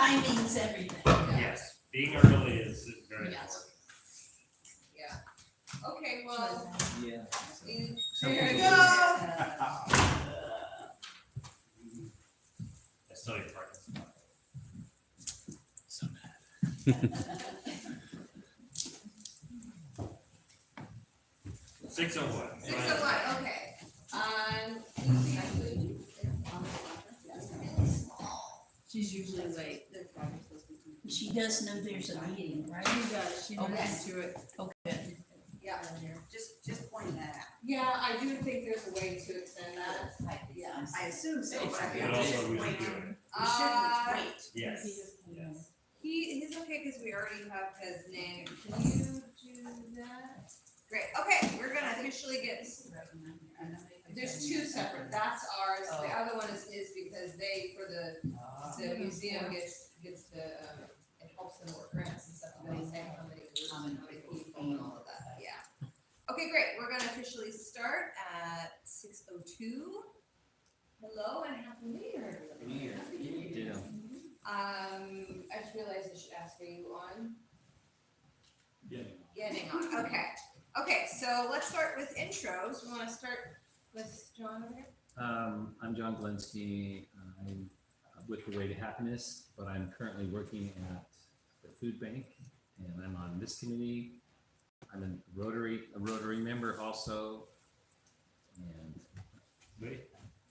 Timing's everything. Yes, being early is very Yes. important. Yeah. Okay, well, Yeah. there we go. I still need parking spot. So bad. 6:01. 6:01, okay. She's usually late. She does know there's a meeting, right? She does, she knows Okay. to it. Okay. Yeah, Just pointing that out. yeah, I do think there's a way to extend that. Yeah, I assume so, but I But think also we just should wait. do it. We shouldn't wait. Yes. Yes. He's okay because we already have his name. Can you do that? Great, okay, we're gonna officially get, there's two separate, that's ours, the other one is his because they, for the museum gets to, it helps them with grants and stuff, and they say how many groups and how many people and all of that, yeah. Okay, great, we're gonna officially start at 6:02. Hello and happy New Year, everybody. Ditto. I just realized I should ask, are you on? Getting Getting on, okay. Okay, so let's start with intros. We wanna start with John over here? I'm John Glenski. I'm with the Way to Happiness, but I'm currently working at the food bank, and I'm on this committee. I'm a Rotary member also, and Wait.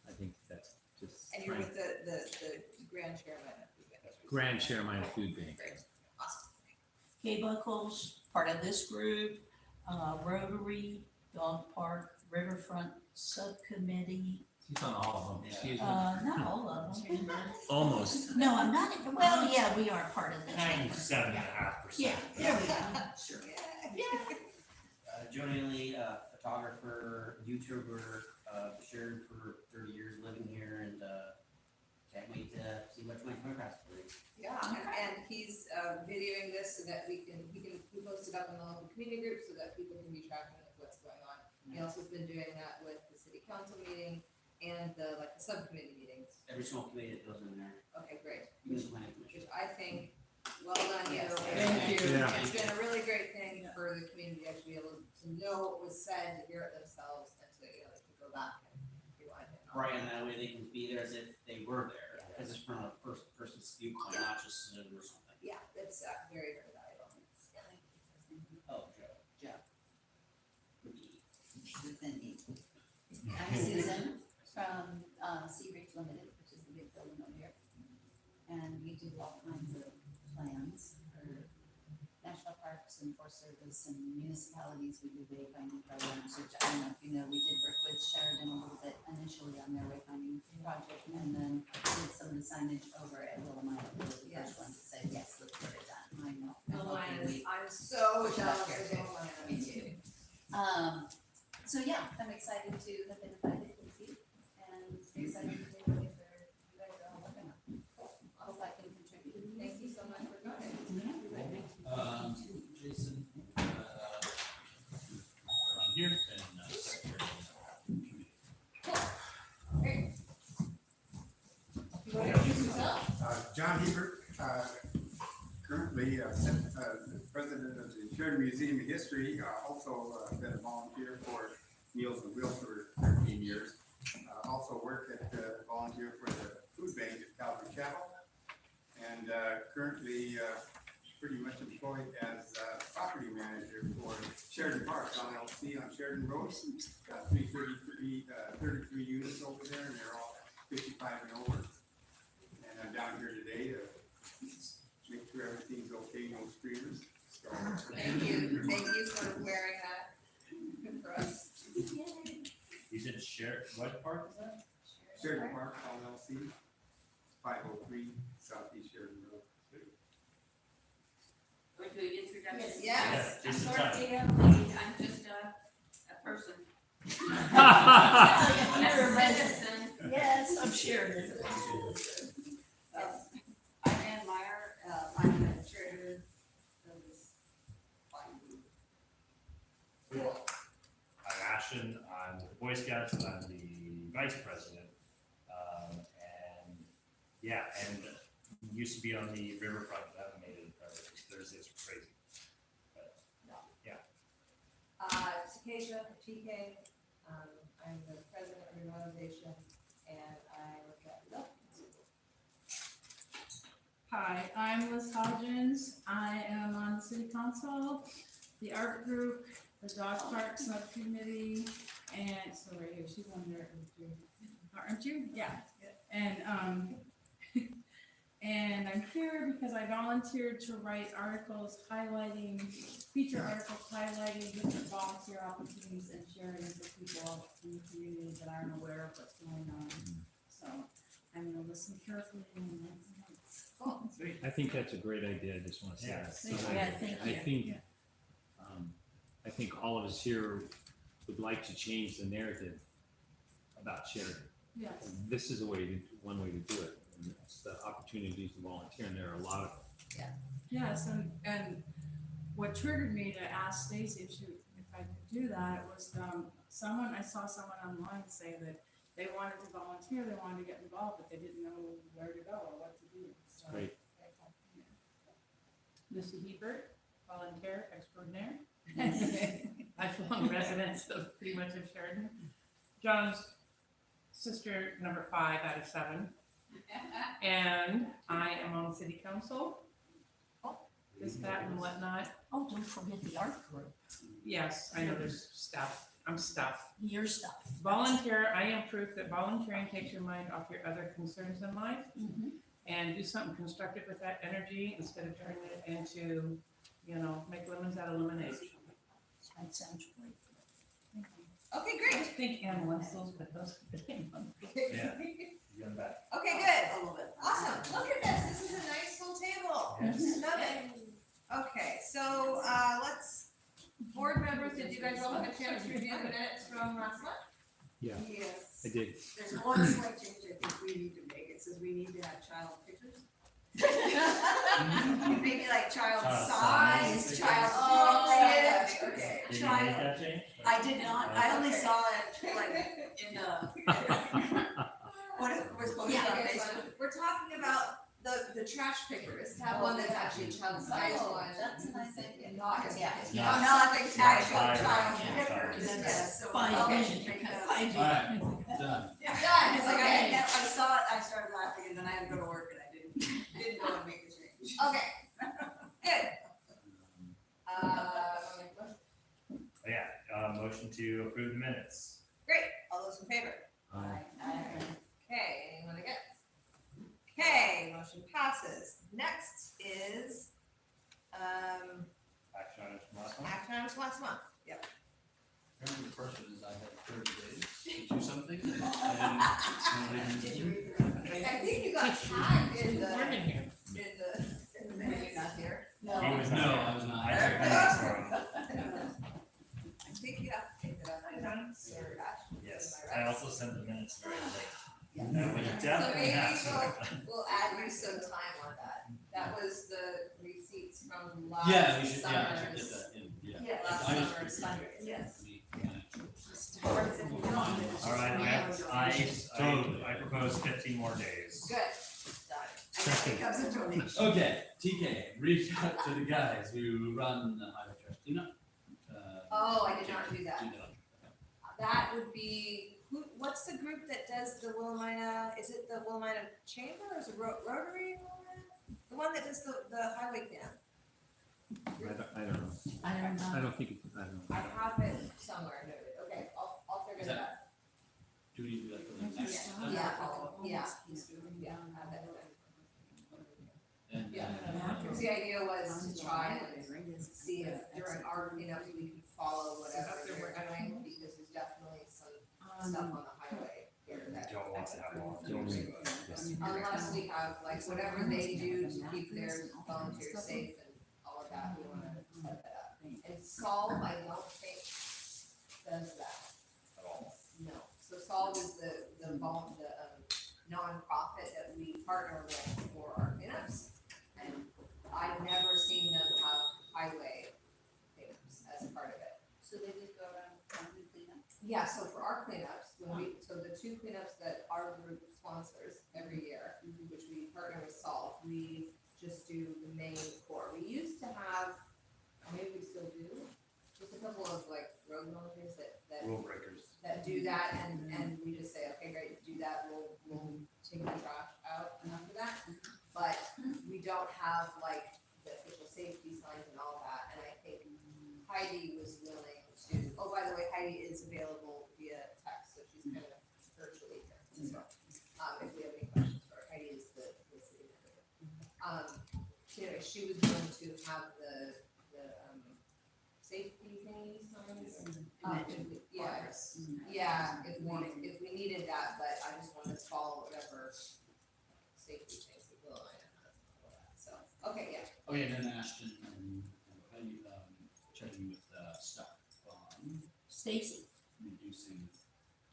I think that's just And you're with the grand chairman of the event. grand chairman of food bank. Great, awesome. Kay Buckles, part of this group, Rotary, Dog Park, Riverfront Subcommittee, She's on all of them. Excuse me. not all of them. Almost. No, I'm not, well, yeah, we are part of the chamber. 97.5%. Yeah, there we go. Sure. Yeah. Joe Daly, photographer, YouTuber, shared for 30 years living here, and can't wait to see what my photographs for you. Yeah, and he's videoing this so that we post it up in the local community group so that people can be tracking of what's going on. He also has been doing that with the city council meeting and the subcommittee meetings. Every single committee that goes in there, Okay, great. even the planning commission. Which I think, well done, you. Yes. Thank you. Yeah. It's been a really great thing for the community to actually be able to know what was said, to hear it themselves, and to, they can go back and rewind it. Right, and that way they can be there as if they were there, because it's from a first person's viewpoint, not just Zoom or something. Yeah, it's very, very valuable. Oh, Joe. Joe. Me. Within me. I'm Susan from Sea Limited, which is the big building over here. And we do all kinds of plans for national parks and Forest Service and municipalities. We do wayfinding programs, which I don't know if you know, we did work with Sheridan a little bit initially on their wayfinding project, and then did some of the signage over at Willamette. We were the Yes. first one to say, yes, let's get it done. I know. I'm so jealous of Atlanta. Me too. So yeah, I'm excited to have been invited to see and excited to hear what you guys are all working on. I hope I can contribute. Thank you so much for coming. Jason, around here, and secretary of the committee. Great. You want to introduce yourself? John Hebert, currently president of the Sheridan Museum of History, also been a volunteer for Meals on Wheels for 13 years. Also work at volunteer for the food bank at Calvary Chapel, and currently pretty much employed as property manager for Sheridan Park LLC on Sheridan Road. Got 33 units over there, and they're all 55 and over. And I'm down here today to make sure everything's okay, no screamers. So, Thank you for wearing that for us. You said what park is that? Sheridan Park LLC, 503 Southeast Sheridan Road. Going to an introduction? Yes. Yeah, just in I'm time. Dorothea Lee. I'm just a person. You're a resident. citizen. Yes, I'm Sheridan. I'm Ann Meyer, I'm a Sheridan. Cool. I'm Ashton, I'm with the Boy Scouts, and I'm the vice president. And used to be on the riverfront, but haven't made it, Thursdays are crazy. But, yeah. Takesia, TK, I'm the president of Revitalization, and I work at the Hi, I'm Liz Hodgins. I am on the city council, the art group, the dog park subcommittee, and so right here, she's on there, aren't you? Yeah. And, and I'm here because I volunteered to write articles highlighting, feature articles highlighting different volunteer opportunities in Sheridan for people in the community that aren't aware of what's going on. So I'm gonna listen carefully and I think that's a great idea, I just wanna say Yeah. that. Thank So you. I- Yeah, thank I you. think, Yeah. I think all of us here would like to change the narrative about Sheridan. Yes. This is one way to do it, and it's the opportunities to volunteer, and there are a lot of them. Yes, and what triggered me to ask Stacy if I could do that was, I saw someone online say that they wanted to volunteer, they wanted to get involved, but they didn't know where to go or what to do, so. Great. Mr. Hebert, volunteer extraordinaire. Lifelong residents of pretty much of Sheridan. John's sister, number 5 out of 7. And I am on city council. This, that, and whatnot. Oh, don't forget the art group, Yes, I know there's stuff. I'm stuff. your stuff. Volunteer, I am proof that volunteering takes your mind off your other concerns in life. Mhm. And do something constructive with that energy instead of turning it into, make lemons out of lemonade. That sounds great. Okay, I great. think Ann wants those, but those. Yeah. You got back. Okay, good. Awesome. Look at this. This is a nice full table. Yes. Love it. Okay, so, board members, did you guys all have a chance to review the minutes from last month? Yeah, Yes, I did. there's one slight change I think we need to make, it says we need to have child pictures. Maybe like child Child size, size. child. Oh, Okay. Did you Child- make that change? I did not, I only Okay. saw it like in what it was posted on Okay, so Facebook. we're talking about the trash pickers, to have one that's actually a child size Oh, one. that's a nice idea. Not, Yeah. Not- Not the actual Not child child. pickers, Yeah. yes, so. Fine, okay, vision, make that- fine. Alright, done. Done, It's like okay. I saw it, I started laughing and then I had to go to work and I didn't go and make the change. Okay, good. Motion to approve the minutes. Great, all those in favor? Okay, anyone against? Okay, motion passes. Next is, Action items from last month. action items last month. Yep. Apparently the first one is I had 30 days to do something. I Did didn't. you read the? I think you got tagged in the, Morning here. in the minute, you're not here. He was No, not. I was not. I took minutes for him. I think you have to take it up. Sorry, gosh. Yes, Am I right? I also sent the minutes very late. Yeah. No, we definitely have to. We'll add you some time on that. That was the receipts from last Yeah, we should, yeah, I should summer's. get that in, yeah. Yeah, last I just summer's figured fundraiser, yes. All right, I propose 15 more days. Good. It comes a donation. Okay, TK, reach out to the guys who run the Heider Trash Cleanup. Oh, I did not do that. Do that. That would be, what's the group that does the Willamina, is it the Willamina Chamber or is it Rotary Willamina? The one that does the highway cleanup. I don't know. I don't think, I don't know. I have it somewhere noted. Okay, I'll figure Is that that- out. Do we do that for the next? Yeah, yeah, yeah. Yeah, have that. And, Yeah. Because the idea was to try and see if during our cleanups we can follow whatever they're doing, because there's definitely some stuff on the highway here that. Don't want to have long. Unless we have, like, whatever they do to keep their volunteers safe and all of that, we wanna set that up. And Solve, I don't think, does that, At all. no. So Solve is the nonprofit that we partner with for our cleanups. And I've never seen them have highway cleanups as a part of it. So they just go around and clean up? Yeah, so for our cleanups, so the two cleanups that our group sponsors every year, which we partner with Solve, we just do the main core. We used to have, maybe we still do, just a couple of like road monitors that Rule breakers. that do that, and we just say, okay, great, do that, we'll take the trash out and after that. But we don't have like the official safety signs and all that, and I think Heidi was willing to, oh, by the way, Heidi is available via text, so she's kind of virtually here, so, if we have any questions for her, Heidi is the city manager. Anyway, she was willing to have the safety thingy signs. Yeah, yeah, if we needed that, but I just wanted to follow whatever safety things that Will and I have, so, okay, yeah. Oh, yeah, and then Ashton and Heidi, checking with, stuff on Stacy. reducing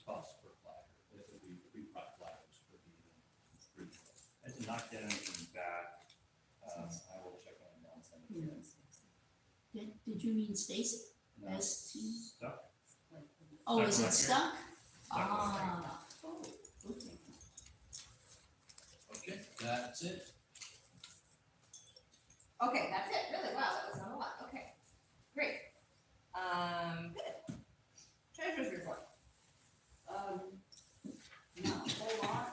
costs per flagger. If we brought flaggers for the, And to not get anything back, I will check on it and send it to you. Did you mean Stacy? No, S-T? Stuck? Oh, is it Stuck stuck? Ah. Oh, okay. okay, that's it. Okay, that's it, really, wow, that was not a lot, okay, great. Good. Treasurer's report. Not a whole lot,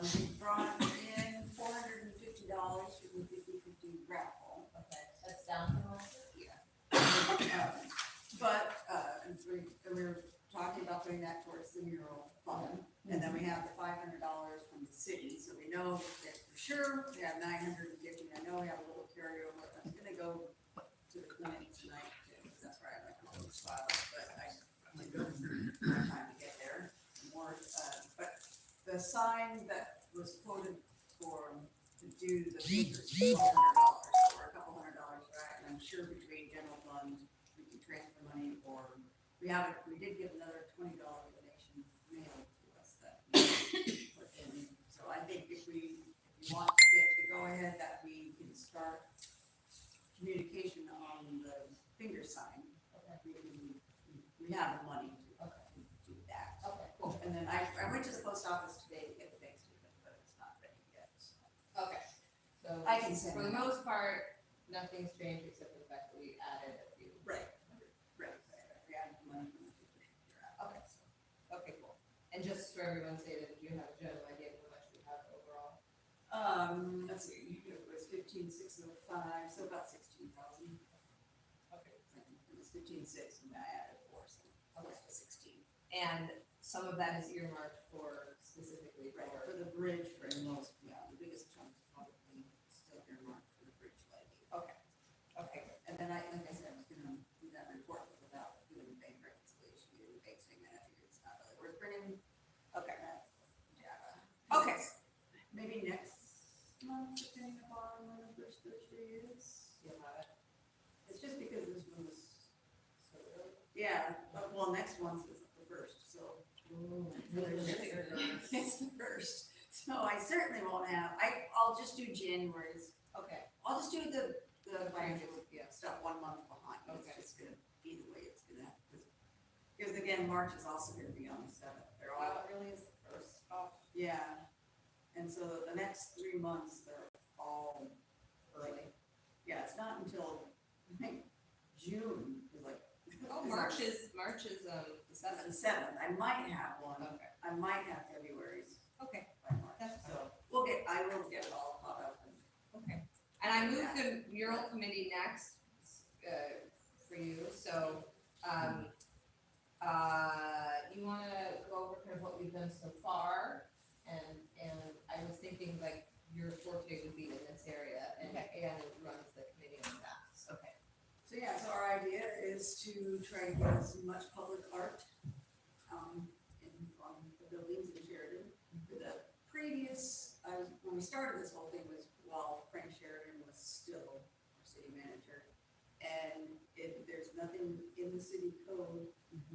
we brought in $450 for the 50/50 raffle. Okay, that's down from last year. But, we were talking about putting that towards the mural fund, and then we have the $500 from the city, so we know that for sure, we have $950, I know we have a little carryover, I'm gonna go to the clinic tonight too, because that's where I like all those files, but I'm like, more time to get there, more, but the sign that was quoted for, to do the papers, $1,200, or a couple $100 for that, and I'm sure between general fund, we can transfer money, or we did get another $20 donation mailed to us that we put in. So I think if you want to get the go-ahead that we can start communication on the finger sign, we have the money to do that. Okay, Cool. And then I went to the post office today to get the bank statement, but it's not ready yet. So Okay, so. I can send For the it. most part, nothing's changed except for the fact that we added a few. Right. We have the money from the people. Okay, okay, cool. And just for everyone's data, do you have a general idea of how much we have overall? Let's see, it was 15,605, so about 16,000. Okay. It was 15,600 and I added 4, so close to 16. And some of that is earmarked for specifically Right, for. for the bridge for the most, the biggest chunk is probably still earmarked for the bridge lighting. Okay, okay, And then like I said, I was gonna do that report without doing the bank reconciliation, doing the bank statement, I figured it's not really worth printing. Okay. Yeah. Okay, maybe next month, depending upon when the first Thursday is. you'll have it. It's just because this one was, So early. yeah, well, next one's is the first, so. It's the first, so I certainly won't have, I'll just do January's, Okay, I'll just do the financial, yeah. stuff 1 month behind, Okay. it's just gonna be the way it's gonna, because again, March is also gonna be on the 7th, they're all, It really is the first off. yeah. And so the next 3 months, they're all early, yeah, it's not until, I think, June, is like. Oh, March is the seventh. The 7th, I might have one, Okay, I might have February's okay, by March, That's so I will get it all caught up and. okay. And I moved the mural committee next, for you, so, you wanna go over kind of what we've done so far? And I was thinking like your forte would be in this area and Anne runs the committee on that. Okay. So our idea is to try to get as much public art, on the buildings in Sheridan. The previous, when we started this whole thing was while Frank Sheridan was still our city manager. And there's nothing in the city code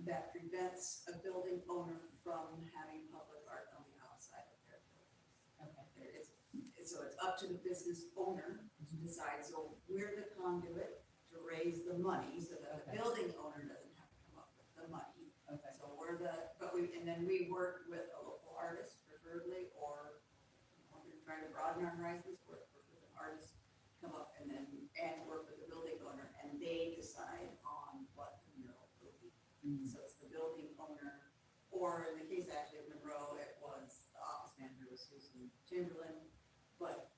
that prevents a building owner from having public art on the outside of their buildings. Okay. So it's up to the business owner to decide, so we're the conduit to raise the money, so that the building owner doesn't have to come up with the money. Okay. So and then we work with a local artist preferably, or if we're trying to broaden our horizons, work with a artists come up and work with the building owner, and they decide on what the mural will be. So it's the building owner, or in the case actually of Monroe, it was the office manager was Susan Chamberlain, but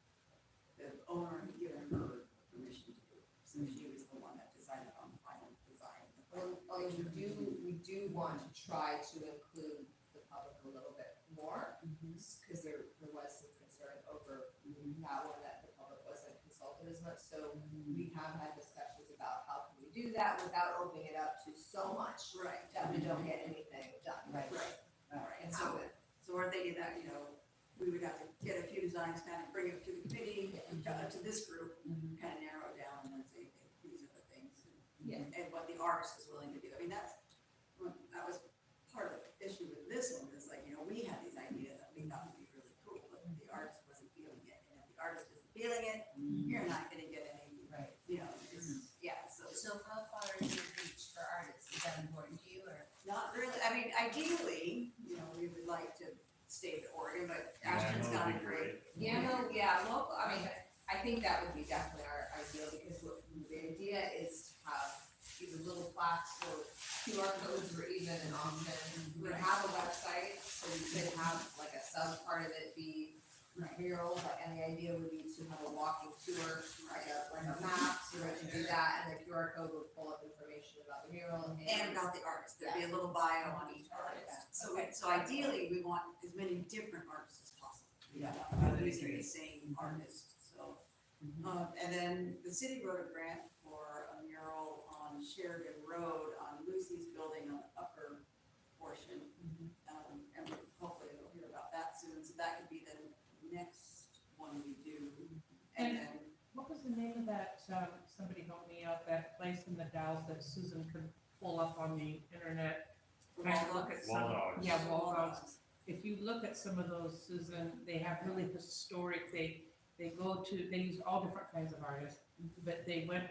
the owner had given her permission to do it, so she was the one that decided on the final design. Although we do want to try to include the public a little bit more, because there was some concern over that one, that the public wasn't consulted as much, so we have had discussions about how can we do that without opening it up to so much, Right. that we don't get anything done. Right. Right, and And so, so, so we're thinking that, we would have to get a few designs, kind of bring it to the committee, to this group, kind of narrow it down and then say, okay, these are the things. And what the artist is willing to do. I mean, that was part of the issue with this one, is like, we had these ideas that we thought would be really cool, but the artist wasn't feeling it. And if the artist isn't feeling it, you're not gonna get any, Right. so So how far is your reach for artists? Is that important to you or? not really, I mean, ideally, we would like to stay to Oregon, but Ashton's Yeah, I know, got it'd a be great. local, I mean, I think that would be definitely our ideal, because the idea is to have either little plaques or QR codes, or even an option. We have a website, so we could have like a sub part of it be mural, and the idea would be to have a walking tour, like a map, so we can do that, and the QR code would pull up information about the mural And about the artist, there'd be a little bio on each artist. So ideally, we want as many different artists as possible. We don't want using the same artist, so. And then the city wrote a grant for a mural on Sheridan Road on Lucy's building on the upper portion. And hopefully we'll hear about that soon, so that could be the next one we do. And then, What was the name of that, somebody help me out, that place in the Dalles that Susan could pull up on the internet? Kind of look at some. Wall dogs. Yeah, wall dogs. If you look at some of those, Susan, they have really historic, they use all different kinds of artists, but they went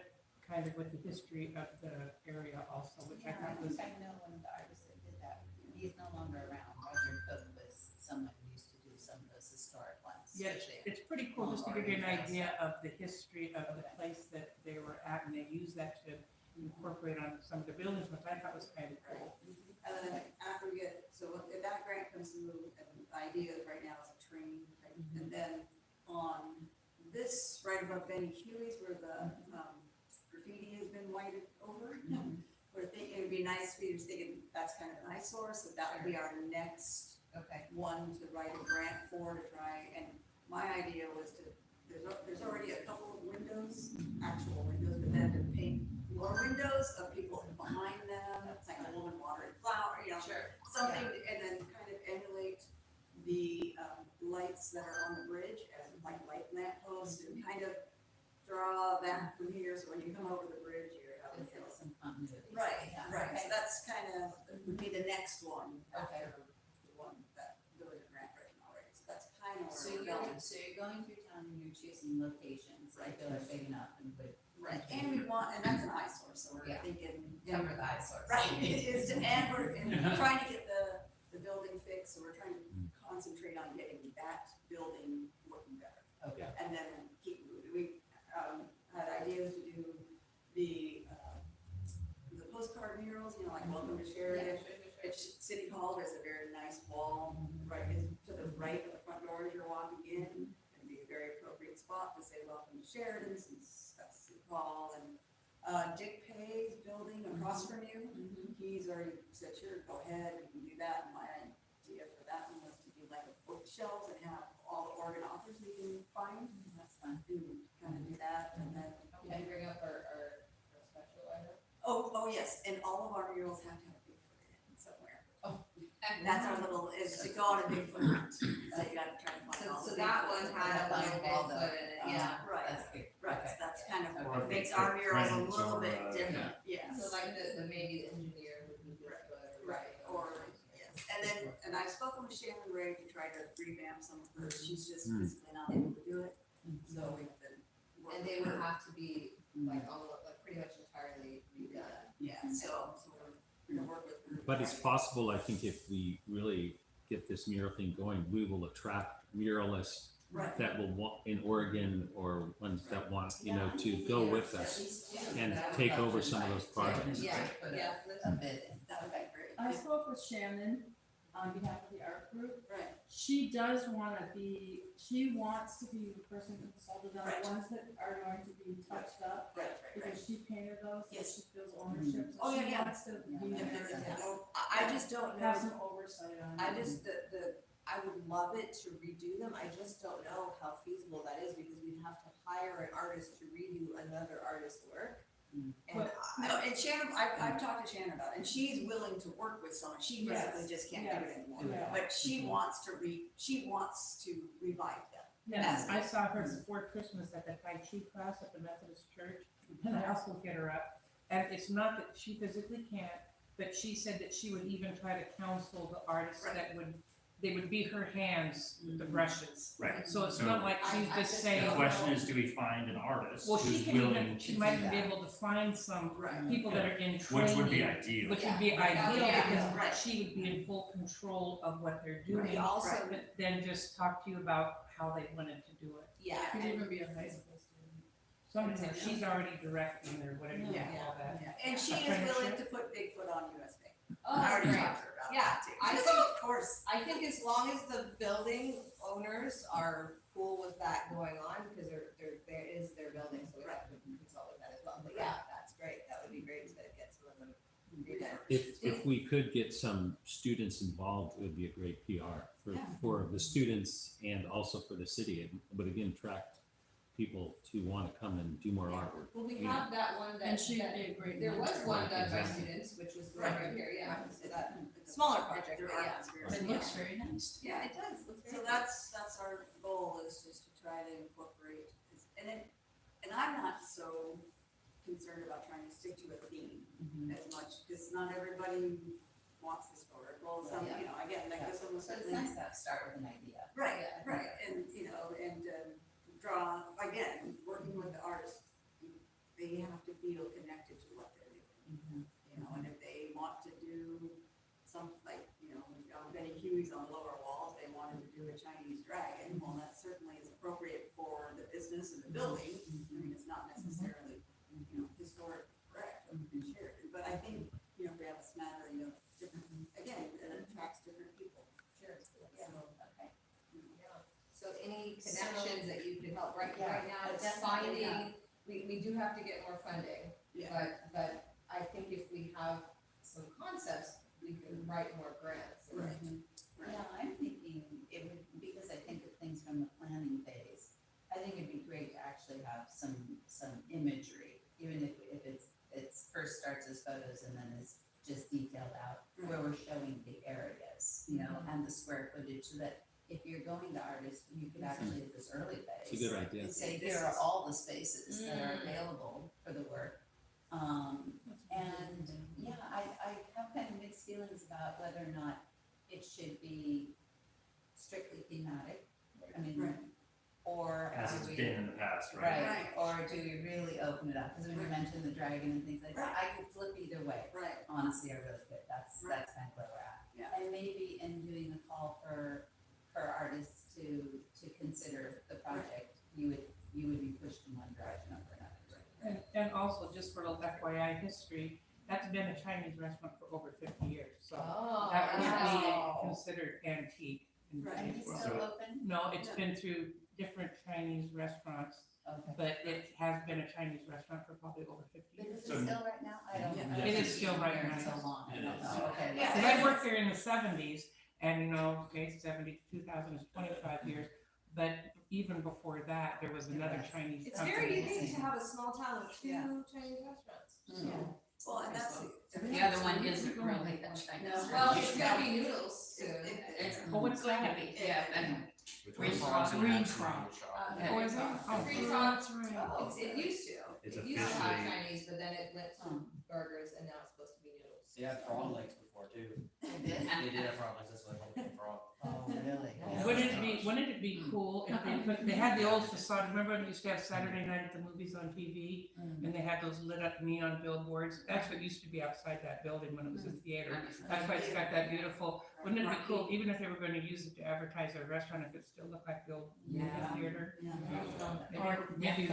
kind of with the history of the area also, which I Yeah, I thought was. think I know one of the artists that did that. He's no longer around. Roger Cook was someone who used to do some of those historic ones. Yeah, it's pretty cool just to give you an idea of the history of the place that they were at, and they use that to incorporate on some of the buildings, which I thought was kind of cool. and then after we get, so if that grant comes through, and the idea right now is a train, right? And then on this, right above Benny Huey's, where the graffiti has been whited over, we're thinking it'd be nice, we were thinking that's kind of an eyesore, so that would be our next one to write a grant for, to try, and my idea was to, there's already a couple of windows, actual windows, but then to paint more windows of people behind them, it's like a woman watering flower, Sure. something, and then kind of emulate the lights that are on the bridge as like light lamp posts, and kind of draw that from here, so when you come over the bridge, you're out. It's like some continuity. Right, Yeah. right, so that's kind of, would be the next one Okay. after the one that there was a grant written already, so that's kind of So where we're you're, going. so you're going through town and you're choosing locations that feel like big enough and would. Right, and we want, and that's an eyesore, so we're Yeah. thinking. Cover the eyesores. Right, it is to, and we're trying to get the building fixed, so we're trying to concentrate on getting that building looking better. Okay. And then keep moving. We, had ideas to do the postcard murals, like Welcome to Sheridan. At City Hall, there's a very nice wall, right, to the right of the front door as you're walking in. It'd be a very appropriate spot to say Welcome to Sheridan, since that's City Hall. And Dick Pay's building across from you, he's already said, sure, go ahead, we can do that. And my idea for that one was to do like a bookshelves and have all the Oregon authors we can find. That's fun. And kind of do that, and then, Can I bring up our special item? oh, yes, and all of our murals have to have a Bigfoot in it somewhere. And That's our little, is to go on a Bigfoot hunt, so you gotta try to find all So the that Bigfoot. one had a little All the- Bigfoot in it, yeah. Right, That's good. right, Okay. so that's kind of Okay. what makes our murals a Prints little or, bit different, yeah. So like the maybe the engineer would be Bigfoot or. Right, or, yes, and then, and I've spoken with Shannon Ray to try to revamp some of hers, she's just physically not able to do it, so we've been working. And they would have to be like pretty much entirely redone. Yeah, so we're gonna work with her. But it's possible, I think, if we really get this mural thing going, we will attract muralists Right. that will want, in Oregon, or ones that want, you know, to go with us and take over some of those projects. Yeah, Put yeah. a bid in. That would be great. I spoke with Shannon on behalf of the art group. Right. She does wanna be, she wants to be the person consulted on Right. the ones that are going to be touched up. Right, Because she painted those, so Yes. she feels ownership, Oh, so yeah, she yeah. wants to be Yeah, there that's- to help I just don't have know, some oversight on it. I just, I would love it to redo them, I just don't know how feasible that is, because we'd have to hire an artist to redo another artist's work. Mm. And no, and Shannon, I've talked to Shannon about it, and she's willing to work with someone, she physically just can't do it anymore. Yeah. But she wants to revive them. Yes, I saw her before Christmas at the Tai Chi class at the Methodist Church, and I also hit her up. And it's not that she physically can't, but she said that she would even try to counsel the artists that they would be her hands, the brushes. Right. So it's So- not like she's I just just- saying. The question is, do we find an artist Well, she who's can willing even, to she do might even be that? able to find some Right. people that are in training. Which would be ideal. Which would be Yeah. ideal, Yeah. because Right. she would be in full control of what they're we doing. also, But then just talk to you about how they wanted to do it. yeah, Could even be a high school student. Sometimes she's already directing or whatever you Yeah. call that. Yeah. And she is willing to put Bigfoot on USB. oh, I already great. talked to her about Yeah, that too. I She said, think- "Oh, of course." I think as long as the building owners are cool with that going on, because there is their building, so we have to consult with that as well, but yeah, that's great, that would be great to get some of them redone. If we could get some students involved, it would be a great PR for the students and also for the city. It would again attract people to want to come and do more artwork. Well, we Yeah. have that one And that, she'd that, be a great there was mentor. one done by Exactly. students, which was the one right here, yeah, so that, It's smaller project, There but are yeah. conspiracies. It looks very nice. Yeah, it does, looks very So good. that's our goal, is just to try to incorporate, and I'm not so concerned about trying to stick to a theme as much, because not everybody wants historical, some, Yeah. you know, again, like this one was So it's certainly. nice to start with an idea. Right, Yeah. right, and, you know, and, draw, again, working with the artists, they have to feel connected to what they're doing. You know, and if they want to do some, like, you know, Benny Huey's on the lower wall, if they wanted to do a Chinese dragon, well, that certainly is appropriate for the business and the building. I mean, it's not necessarily, you know, historic correct and shared, but I think, you know, if we have a smattering of different, again, it attracts different people. Sure, yeah. So, Okay. So any connections that you could help, right Yeah, now, it's definitely, finding, we do have to get more funding, yeah, but I think if we have some concepts, we can write more grants. and- right, right. Yeah, I'm thinking it would, because I think of things from the planning phase, I think it'd be great to actually have some imagery, even if it's first starts as photos and then is just detailed out, where we're showing the areas, you know, and the square footage, so that if you're going to artists, you could actually, at this early It's a phase, good idea. say, here are all the spaces that are available for the work. And, yeah, I have kind of mixed feelings about whether or not it should be strictly thematic. I mean, Right. or As are it's we- been in the past, right? Right, or do we really open it up? Because when you mentioned the dragon and things like that, I could flip either way. Right, Honestly, I really could. That's kind of where we're at. Yeah. And maybe in doing the call for artists to consider the project, you would be pushed in one direction over another. And also, just for a little FYI history, that's been a Chinese restaurant for over 50 years, so Oh, that would wow. be considered antique in Right. today's Is it world. still open? No, it's been through different Chinese restaurants, Okay. but it has been a Chinese restaurant for probably over 50 But years. is So- it still right now? I don't. Yeah. I It is haven't still been right there in now. so long. I It don't is. know. Okay. Yeah. Because I worked there in the 70s, and you know, okay, 70 to 2000 is 25 years, but even before that, there was another Chinese It's company. very unique to have a small town with two Yeah. Chinese restaurants. Mm. well, and that's. The other one isn't really that Chinese. No. Well, it's gonna be noodles soon. It's Oh, what's going to that? be, yeah, and Which Green was Frog. an Green absolute Frog. shock. Okay. Oh, is it? The Oh, Green Frog, that's right. oh, it used to. It's It used to have officially- Chinese, but then it went to burgers and now it's supposed to be noodles. They had frog legs before before too. They did? They did a frog like this, like a frog. Oh, really? Yeah. Wouldn't it be cool if they had the old facade, remember when you used to have Saturday night at the movies on TV? Mm. And they had those lit up neon billboards, that's what used to be outside that building when it was a theater. That's why it's got that beautiful, wouldn't it be cool, even if they were gonna use it to advertise their restaurant, if it still looked like the old movie Yeah. theater? Yeah. Or maybe,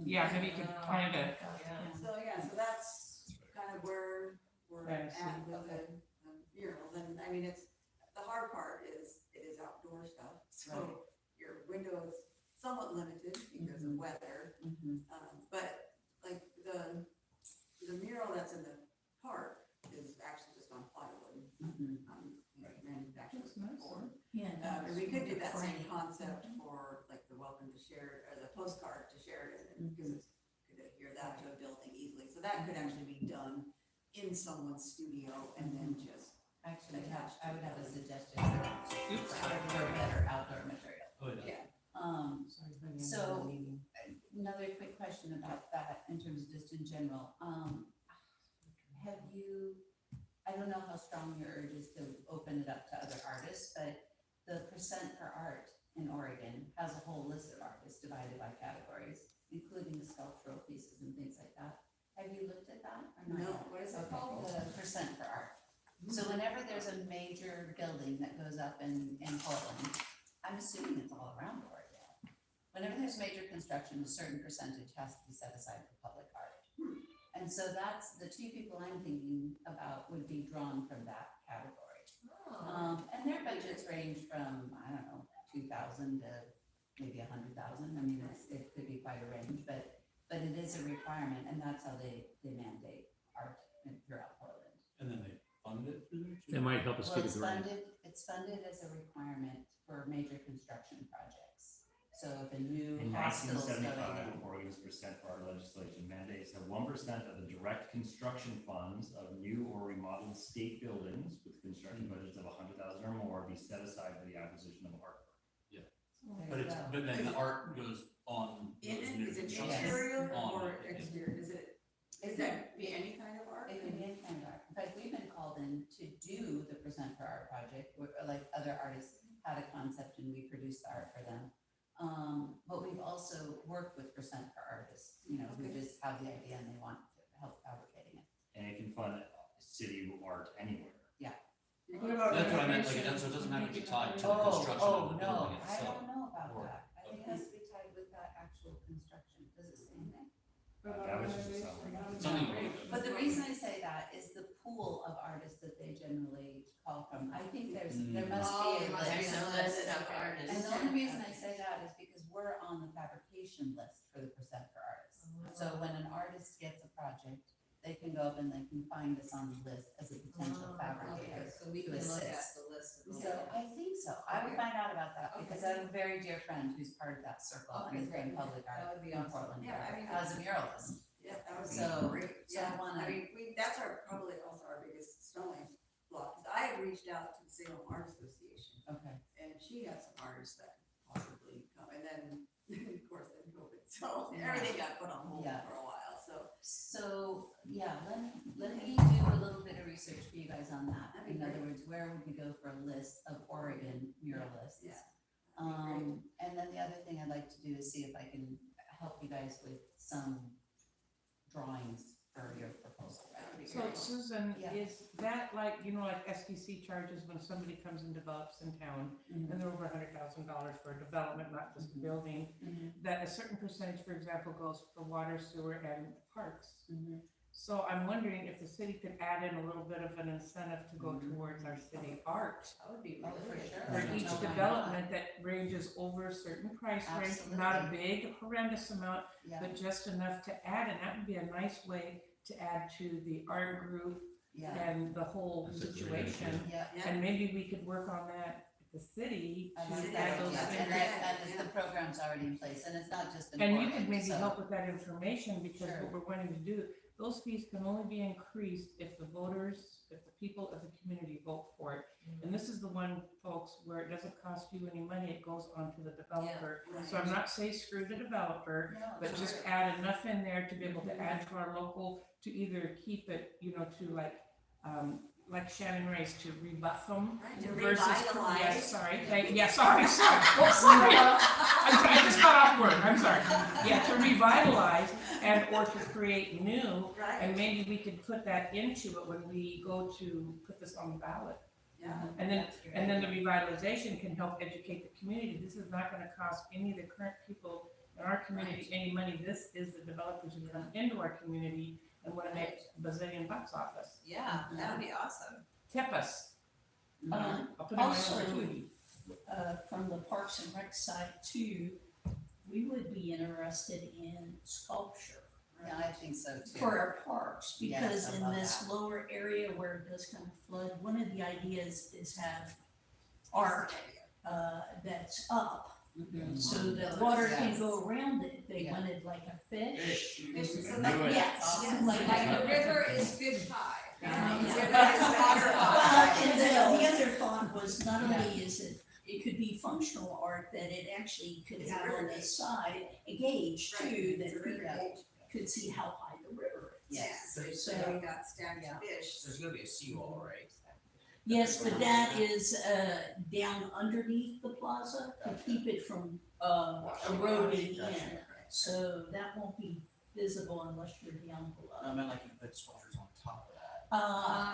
yeah, maybe you could plan to, So, yeah, so that's kind of where we're I at see. with the murals, and I mean, it's, the hard part is, it is outdoor stuff, so your window is somewhat limited because of weather. Mhm. But like the mural that's in the park is actually just on plywood, Mhm. manufactured Looks nice, before. Yeah. And we could do that same concept for like the welcome to Sheridan, or the postcard to Sheridan, because it's, could adhere that to a building easily, so that could actually be done in someone's studio and then just, Actually, I would have a suggestion for better outdoor material. Oh, yeah. yeah. So, another quick question about that in terms of just in general. Have you, I don't know how strong your urge is to open it up to other artists, but the Percent for Art in Oregon has a whole list of artists divided by categories, including sculptural pieces and things like that. Have you looked at that or not? No, yet? what is it Okay, called? The Percent for Art. So whenever there's a major building that goes up in Portland, I'm assuming it's all around Oregon. Whenever there's major construction, a certain percentage has to be set aside for public art. And so that's, the two people I'm thinking about would be drawn from that category. And their budgets range from, I don't know, 2,000 to maybe 100,000. I mean, it could be quite a range, but it is a requirement, and that's how they mandate art throughout Portland. And then they fund it through there too? That might help us Well, get a grant. it's funded as a requirement for major construction projects. So if a new In hospital's going 1975, in. Oregon's percent for art legislation mandates that 1% of the direct construction funds of new or remodeled state buildings with construction budgets of 100,000 or more be set aside for the acquisition of artwork. But it's, but then the art goes on. In those it, new is it construction. interior On or it, yeah. exterior, is that be any kind of art? It can be any kind of art. In fact, we've been called in to do the Present for Art project, where like other artists had a concept and we produced the art for them. But we've also worked with Present for Artists, you know, who just have the idea and they want to help fabricating it. And it can fund city art anywhere. What about That's what I meant, renovation? like, so it doesn't have to be tied to the construction of the building I itself. don't know about Or- that. I think it has to be tied with that actual construction. Does it say anything? That was just a summary. Something- But the reason I say that is the pool of artists that they generally call from. I think there must be a list. And the only reason I say that is because we're on the fabrication list for the Percent for Artists. So when an artist gets a project, they can go up and they can find us on the list as a potential fabricator So we to can look at assist. the list of So I think so. I would find out about that because I have a very dear friend who's part of that circle and has done public That art would be in awesome. Portland Yeah, I mean, as a muralist. Yeah, that would So- be great, so yeah, I wanna- I mean, that's probably also our biggest stumbling block, because I had reached out to the Salem Art Association, Okay. and she had some artists that could possibly come, and then, of course, then COVID, so Yeah. everything got put on hold Yeah. for a while, so. So, yeah, let me do a little bit of research for you guys on that. That'd be In other great. words, where would we go for a list of Oregon muralists? Yeah. That'd be great. And then the other thing I'd like to do is see if I can help you guys with some drawings for your proposal. That would be So great. Susan, Yeah. is that like, you know, like SDC charges when somebody comes and develops in town, Mhm. and they're over $100,000 for a development, not just a Mhm. building, Mhm. that a certain percentage, for example, goes for water, sewer, and parks. Mhm. So I'm wondering if the city could add in a little bit of an incentive to go Mhm. towards our city art. That would be Oh, really for good. sure. For each No, why not? development that ranges over a certain price range, not a big horrendous amount, Yeah, but just enough to add, and that would be a nice way to add to the art group yeah, and the whole That's a great situation. yeah. Yeah. And maybe we could work on that at the city I to like City that, add those yeah, things. and that, the program's already in place, and it's not just in And you Portland, could maybe so- help with that information, because Sure. what we're wanting to do, those fees can only be increased if the voters, if the people of the community vote for it. And this is the one, folks, where it doesn't cost you any money, it goes on to the developer. So I'm not saying screw the developer, No, but sure. just add enough in there to be able to add to our local, to either keep it, you know, to like, like Shannon raised, to rebuff them Right, to versus, revitalize. yeah, sorry, sorry. Oh, sorry. I just got off word, I'm sorry. Yeah, to revitalize and or to create new, Right, and maybe we could put that into it when we go to put this on the ballot. yeah. And then the revitalization can help educate the community. This is not gonna cost any of the current people in our community any money. This is the developers who come into our community and wanna make a bazillion bucks off us. Yeah, that would be awesome. Tip us. Um, I'll put in my also- opportunity. From the Parks and Rec side too, we would be interested in sculpture Yeah, I think so too. for our parks, Yes, because I in love this that. lower area where it does kind of flood, one of the ideas is have art, that's up, Mhm. so that water can Yes. go around it. They Yeah. wanted like a fish. Fish, so Do like, it. Yes, yes, like like a the river is fish high. Yeah. The river is water Well, high. and the other thought was not only is it could be functional art, that it actually could It's a have river on the gauge. side a gauge Right, too, it's a that river people gauge. could see how high the river is. Yes. So we got stacked Yeah. fish. There's gonna be a seawall, right? Yes, but that is down underneath the plaza to keep it from eroding in. So that won't be visible unless you're down below. I meant like you put sculptures on top of that.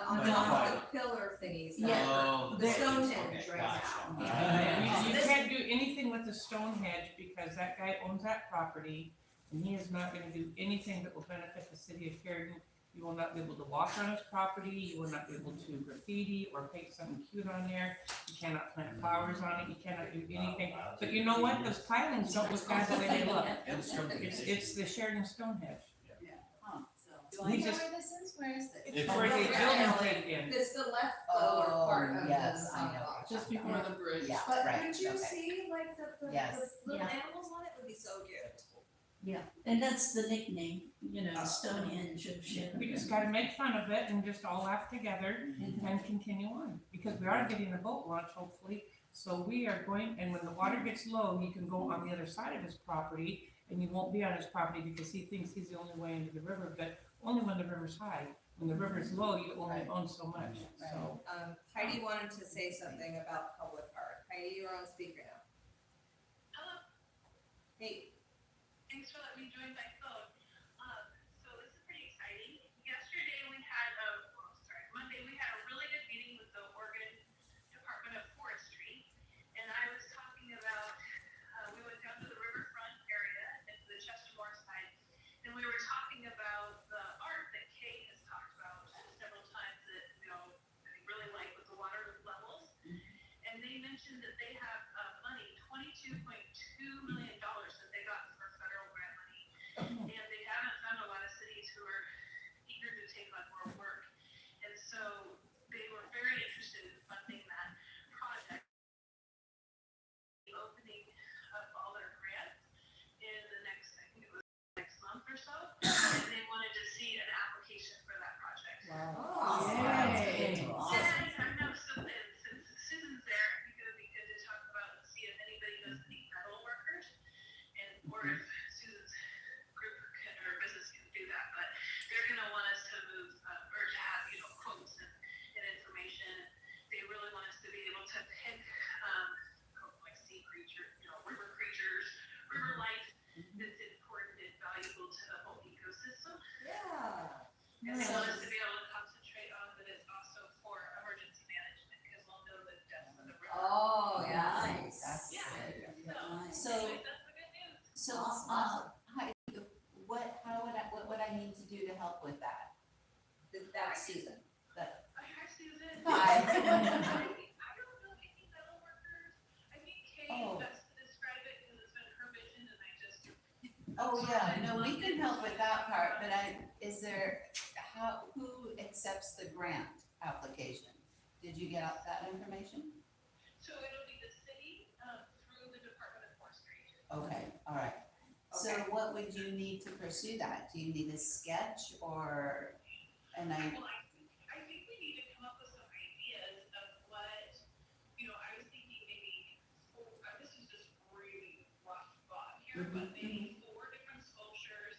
On Like top what? of the pillar thingies. Yeah. Oh, The okay, Stonehenge right gotcha. now. You can't do anything with the Stonehenge because that guy owns that property and he is not gonna do anything that will benefit the city of Sheridan. You will not be able to walk on his property, you will not be able to graffiti or paint something cute on there. You cannot plant flowers on it, you cannot do anything. But you know what, those pilings don't look bad the way they look. And the Stonehenge. It's the Sheridan Stonehenge. So, Do I We know just- where this is? Where is this? It's where the building played in. it's the left lower part of the yes, I know. sidewalk. Just before the bridge. Yeah, But right, would you okay. see like the Yes. little Yeah. animals on it would be so cute. Yeah, and that's the nickname, Stonehenge of Sheridan. We just gotta make fun of it and just all laugh together and continue on, because we are getting a boat launch hopefully. So we are going, and when the water gets low, you can go on the other side of his property, and you won't be on his property because he thinks he's the only way into the river, but only when the river's high. When the river's low, you only own so much, so. Heidi wanted to say something about public art. Heidi, you're on speaker now. Hello, Hey, thanks for letting me join by phone. So this is pretty exciting. Yesterday we had Monday we had a really good meeting with the Oregon Department of Forestry. And I was talking about, we went down to the riverfront area and to the Chestermore side. And we were talking about the art that Kay has talked about several times that, I really like with the water levels. And they mentioned that they have money, $22.2 million that they got for federal grant money. And they haven't found a lot of cities who are eager to take on more work. And so they were very interested in funding that project. Opening up all their grants in the next, I think it was next month or so. And they wanted to see an application for that project. oh, Yay. And I know since Susan's there, I think it would be good to talk about and see if anybody knows any metal workers. And or if Susan's group or business can do that, but they're gonna want us to move or to have, quotes and information. They really want us to be able to pick like sea creatures, river creatures, river life that's important and valuable to the whole ecosystem. yeah. And they want us to be able to concentrate on that it's also for emergency management, because we'll know the depth of the river. Oh, yeah. Nice. That's Yeah. good. So, That's the good news. so, Heidi, what would I need to do to help with that? That's Susan. Hi, Susan. Hi. I don't know any metal workers. I think Kay Oh. best to describe it because it's been her vision and I just. Oh, yeah, no, we can help with that part, but who accepts the grant application? Did you get out that information? So it'll be the city, through the Department of Forestry. Okay, all right. So Okay. what would you need to pursue that? Do you need a sketch or, Well, I think we need to come up with some ideas of what, I was thinking maybe, this is just really rough thought here, but maybe 4 different sculptures.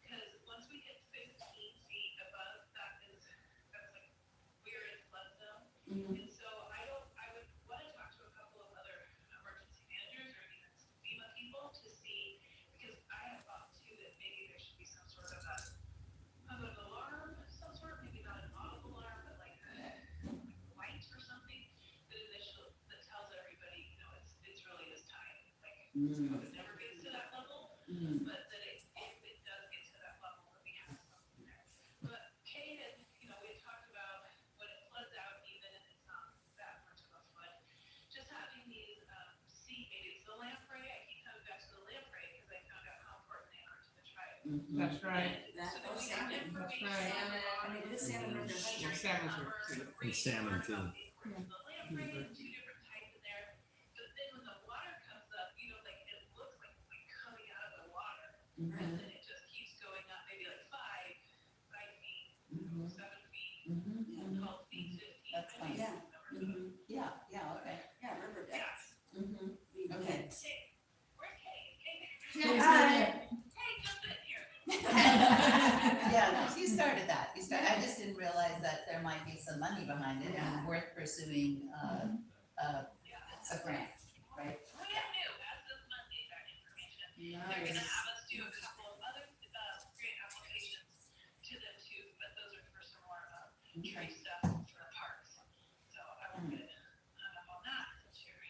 Because once we hit 15 feet above, that's like, we're in And so I would wanna talk to a couple of other emergency managers or even FEMA people to see, because I have thought too that maybe there should be some sort of an alarm of some sort, maybe not an audible alarm, but like a light or something that tells everybody, you know, it's really this time. Like, it never gets to that level, but that if it does get to that level, that we have something there. But Kate had, you know, we had talked about when it floods out, even if it's not that much of a flood, just having these, maybe it's the lamprey. I keep coming back to the lamprey because I found out how important they are to the tribe. That's right. That So that was we have salmon. information. right. I mean, it is salmon river. Yeah, salmons are cute. And salmon too. The lamprey and two different types in there, but then when the water comes up, you know, like it looks like it's like coming out of the water, and then it just keeps going up, maybe like 5 feet, 7 feet, 12 feet, 15. That's I think fine. it's the numbers. Yeah, okay. Yeah, river depths. Okay. Hey, where's Kate? Hi. Hey, jump in here. Yeah, no, you started that. I just didn't realize that there might be some money behind it and worth pursuing a grant, right? Brand new, as of Monday, that information. They're gonna have us do a couple of other grant applications to them too, but those are for some more tree stuff for the parks. So I won't get hung up on that since you're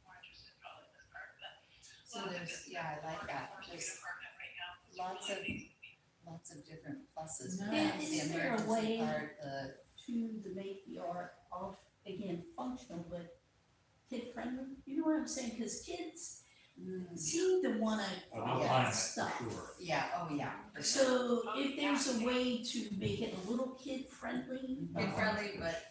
more interested probably in this part, but. So there's, I like that. There's Department right now. It's lots really of- amazing. lots of different pluses. No. around Is the there a emergency way- part, the to make the art of, again, functional, but kid friendly, you know what I'm saying? Cause kids seem to wanna Oh, no copy climate, stuff. for sure. yeah, oh yeah. for sure. So if there's a way to make it a little kid friendly. Kid friendly, but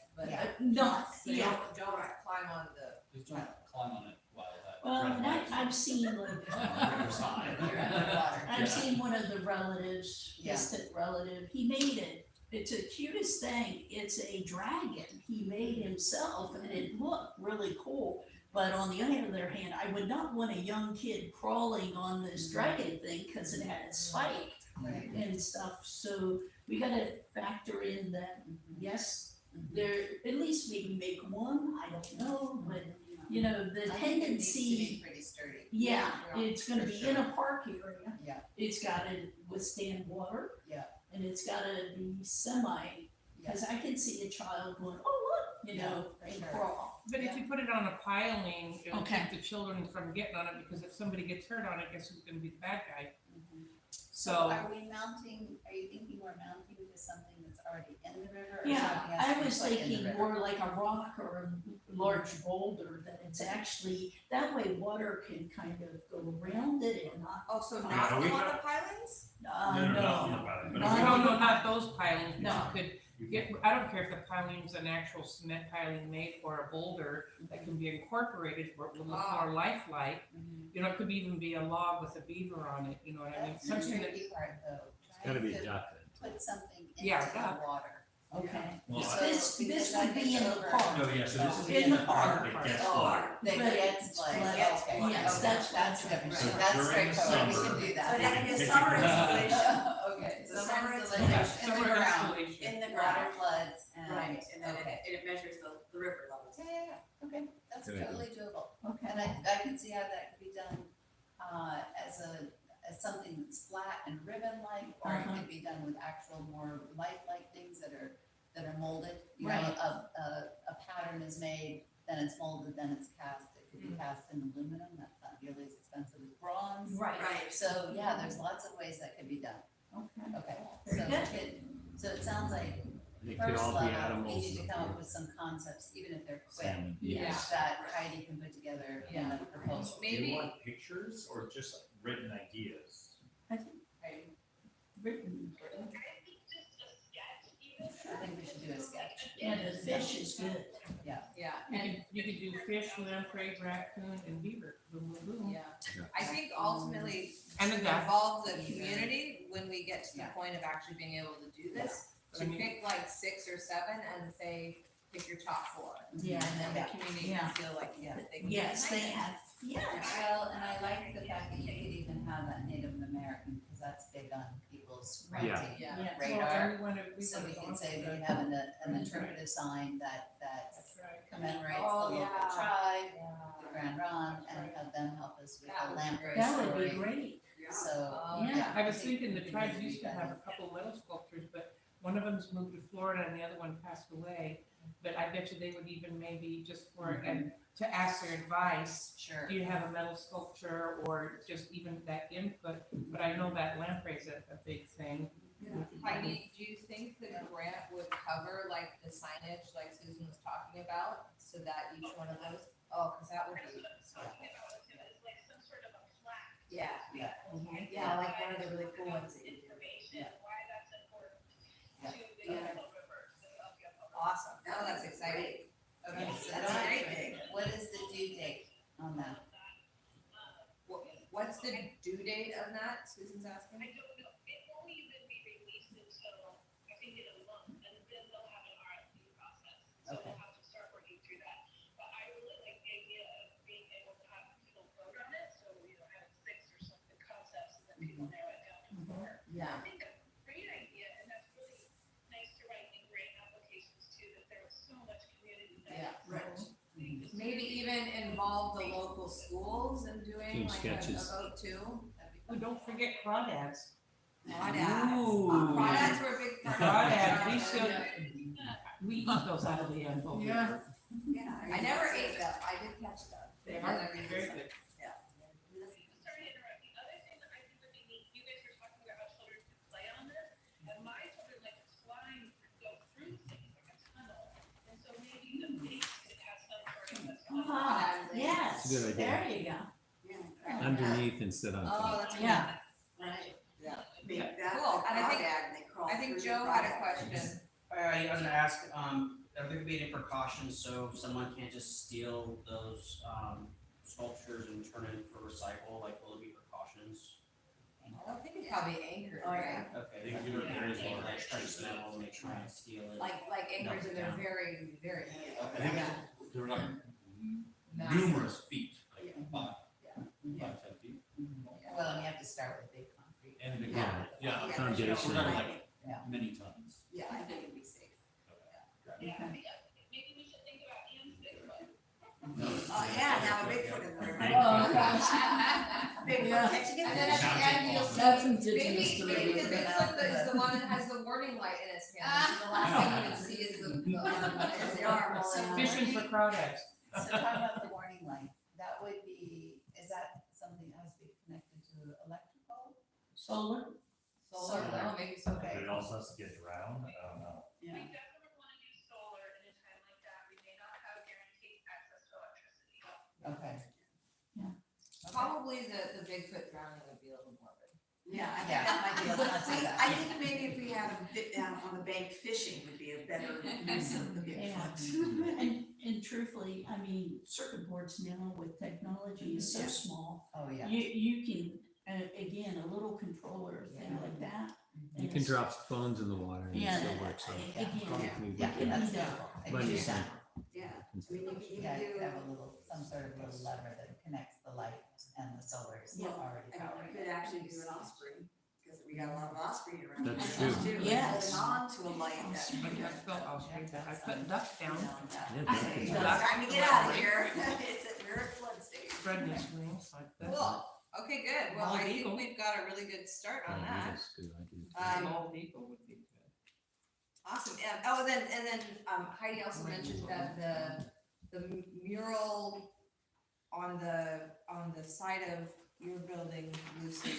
Not, so yeah, don't climb on the. Please don't climb on it while that. well, red and light is I've seen like, on the other side. You're underwater. I've seen one of the relatives, Yeah. distant relative, he made it. It's the cutest thing. It's a dragon he made himself and it looked really cool. But on the other hand, I would not want a young kid crawling on this dragon thing because it had a spike Right. and stuff. So we gotta factor in that, yes, there, at least maybe make one, I don't know, but you know, the I think it needs to be tendency, pretty sturdy. yeah, it's gonna For be sure. in a park area. Yeah. It's gotta withstand water. Yeah. And it's gotta be semi, cause I can see a child going, oh, look, you know, for and sure. crawl. But if you put it on a piling, it'll Okay. keep the children from getting on it, because if somebody gets hurt on it, guess who's gonna be the bad guy? So So, are we mounting, are you thinking we're mounting to something that's already in the river or Yeah, something else I we was put in the thinking river? more like a rock or a large boulder, that it's actually, that way water can kind of go around it and not, Oh, so Yeah, not on we the got- pilings? not no. about it, but no, not those pilings, but No. you could get, I don't care if the piling's an actual cement piling made or a boulder that can be incorporated where it will look more lifelike. You know, it could even be a log with a beaver on it, you know what I mean? That's the Something that, tricky part though, Gotta be trying to duck. put something into Yeah, the duck. water. Okay. Well, So, This because I would be think in the over- park. Oh, yeah, so this is. In the park. It gets Oh, flooded. that But gets it's like, flooded. okay, Yes, okay, that's- that's different, So that's during straightforward, we summer- can do So that. that can be a Take summer it- installation Okay, so Summer summer installation. installation in summer the ground, installation. in the water ground. floods and, Right, and then okay. it measures the river levels. Yeah, okay, that's Good idea. totally doable. Okay. And I can see how that could be done, as something that's flat and ribbon-like, or it could be done with actual more lifelike things that are molded. You know, Right. a pattern is made, then it's molded, then it's cast, it could be cast in aluminum, that's not nearly as expensive as bronze. Right. So, yeah, there's lots of ways that could be done, Okay. okay, Very so it sounds like They could first all be level, we animals. need to come up with some concepts, even if they're quick, Salmon. Yes. that Heidi can put together in a proposal. Do you Maybe, want pictures or just written ideas? I think Right? written, I think just a sketch even. I think we should do a sketch. and the fish is good. yeah, You could do fish, lamprey, raccoon, and beaver, boom, boom, boom. yeah. I think ultimately And a to duck. involve the community when we get to the Yeah. point of actually being able to do this. I To mean- pick like 6 or 7 and say, pick your top 4. Yeah. And then the Yeah. community Yeah. can feel like that they can. Yes, they get have, yeah. Well, and I like the fact that you could even have that Native American, because that's big on people's Yeah. writing Yeah. Well, radar. and we wanna So we go can on say to we the- can have an interpretive sign that commemorates the Oh, local yeah. tribe, Yeah. the Grand Ronde, and have them help us with That the would be lamprey great. That would be story. great. So, Oh, Yeah. I was thinking the think tribes it would used be to have better. a couple metal sculptures, but one of them's moved to Florida and the other one passed away. But I bet you they would even maybe just for, and to ask their advice, Sure. do you have a metal sculpture or just even that input? But I know that lamprey's a big thing. Heidi, do you think the grant would cover like the signage like Susan was talking about, so that each one of those, oh, cause that would That's be. what I was talking about, was it was like some sort of a plaque. Yeah, Yeah. Yeah, like one of the really cool ones that you do. Information, why that's important Yeah. to the Yellow River, the Alpena Public. awesome. Oh, that's exciting. Okay, so That's Dawn, very big. what is the due date on that? What's the due date of that? Susan's asking. I don't know, it won't even be released until, I think in a month, and then they'll have an RFP process. So Okay. we'll have to start working through that. But I really like the idea of being able to have people vote on it, so, having 6 or something concepts, and then people narrow it down to 4. Yeah. I think that's a great idea, and that's really nice to write in grant applications too, that there was so much community that. Right. Maybe even involve the local schools in doing Doing like sketches. a vote too. Oh, don't forget crawdads. Crawdads. Ooh. Crawdads were a big part of Crawdads, we it. should, we eat those out of the envelope. Yeah. Yeah. I never ate them. I did catch them. They are very good. Sorry to interrupt, the other thing that I think would be neat, you guys were talking about how children could play on this, and my children like to climb, go through things like a tunnel, and so maybe the base could have some sort of a tunnel. Yes, It's a good idea. there you go. Yeah. Underneath instead on Oh, top. that's Yeah. Right. Yeah. Make that Cool. the And I think- crawdad and they crawl I think through Joe the had a crawdad. question. I was gonna ask, are there gonna be any precautions so someone can't just steal those, sculptures and turn it in for recycle, like will there be precautions? I think it's probably anchored, Oh, right? yeah. Okay. They can do it Like, very they large. like strike metal and they try and steal it. Like anchors and they're Yeah. very, very. I think they're like Massive. numerous feet, like Yeah. 5, 10 feet. Well, and you have to start with big concrete. And they Yeah. yeah. Foundation. We're talking like Yeah. many tons. Yeah, I think it'd be safe. Yeah, I think, maybe we should think about Ian's Bigfoot. Oh, yeah, now Bigfoot in the river. Oh, gosh. Bigfoot Yeah. catching And a then at fish. the end, you'll see, That's indigenous maybe, to the maybe the river. Bigfoot is the one that has the warning light in his hand, so the last thing you would see is is the arm. So Fishing for crawdads. So talk about the warning light, that would be, is that something that has to be connected to electrical? Solar, Solar, no, maybe so. Okay. But it also has to get drowned, I don't know. yeah. We definitely wanna do solar in a time like that, we may not have guaranteed access to electricity. Okay. Probably the Bigfoot drowning would be a little morbid. Yeah, I think Yeah. that might be, Let's not do that. I think maybe if we had on the bank fishing would be a better use of the Bigfoot. And truthfully, I mean, circuit boards now with technology is so Yeah. small. Oh, yeah. You can, again, a little controller, thing like that. You can drop phones in the water and it Yeah, still works. So again, probably Yeah, we that's can- doable. I can But do it's that. Yeah, I mean, you Yeah, can you do, could have a little, some sort of little lever that connects the light and the solar is Yeah. already and powering you it. could actually do an osprey, because we got a lot of osprey around. That's here, true. too, Yes. holding on to a light that. I spelled Austria, but I put duck down, Yeah, I say, definitely. it's time to get out of here, we're at flood stage. spread these wings like this. Cool, okay, good, well, I Bald think eagle. we've got a really good start on Yeah, that. that's a good idea. Bald eagle would be good. Awesome, and then Heidi also mentioned that the mural on the side of your building, Lucy,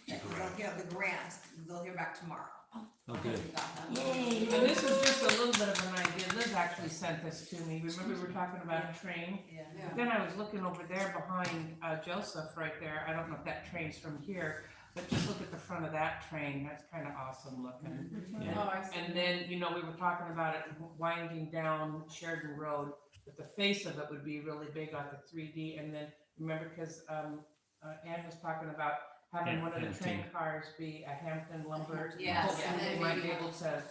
that they'll hear the grant, they'll hear back tomorrow. Oh, good. We got that. Yay. And this is just a little bit of an idea, Liz actually sent this to me, remember we were talking about a train? Yeah. Then I was looking over there behind Joseph right there, I don't know if that train's from here, but just look at the front of that train, that's kind of awesome looking. Yeah. Oh, I see. And then, we were talking about it winding down Sheridan Road, but the face of it would be really big on the 3D, and then, remember, because Ann was talking about having one of the train Hampton. cars be a Hampton lumber. Yes, Hopefully and then they might maybe- be able to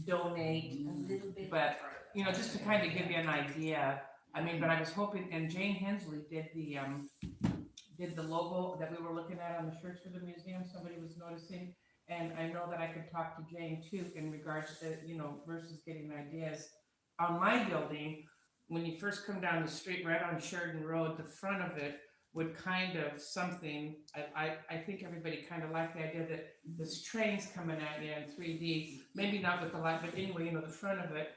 donate, A little bit. but, just to kind of give you an idea, I mean, but I was hoping, and Jane Hensley did the logo that we were looking at on the shirts for the museum, somebody was noticing. And I know that I could talk to Jane too in regards to, versus getting ideas. On my building, when you first come down the street, right on Sheridan Road, the front of it would kind of something, I think everybody kind of liked the idea that this train's coming at you in 3D, maybe not with the light, but anyway, you know, the front of it,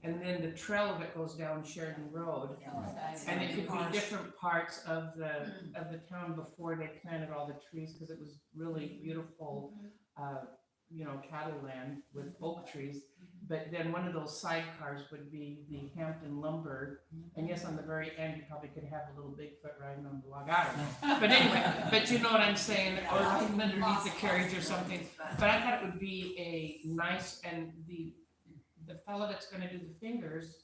and then the trail of it goes down Sheridan Road. And it could be different parts of the town before they planted all the trees, because it was really beautiful, you know, cattle land with oak trees. But then one of those sidecars would be the Hampton lumber, and yes, on the very end, you probably could have a little Bigfoot riding on the log, I don't know. But anyway, but you know what I'm saying, or underneath the carriage or something. But I thought it would be a nice, and the fellow that's gonna do the fingers,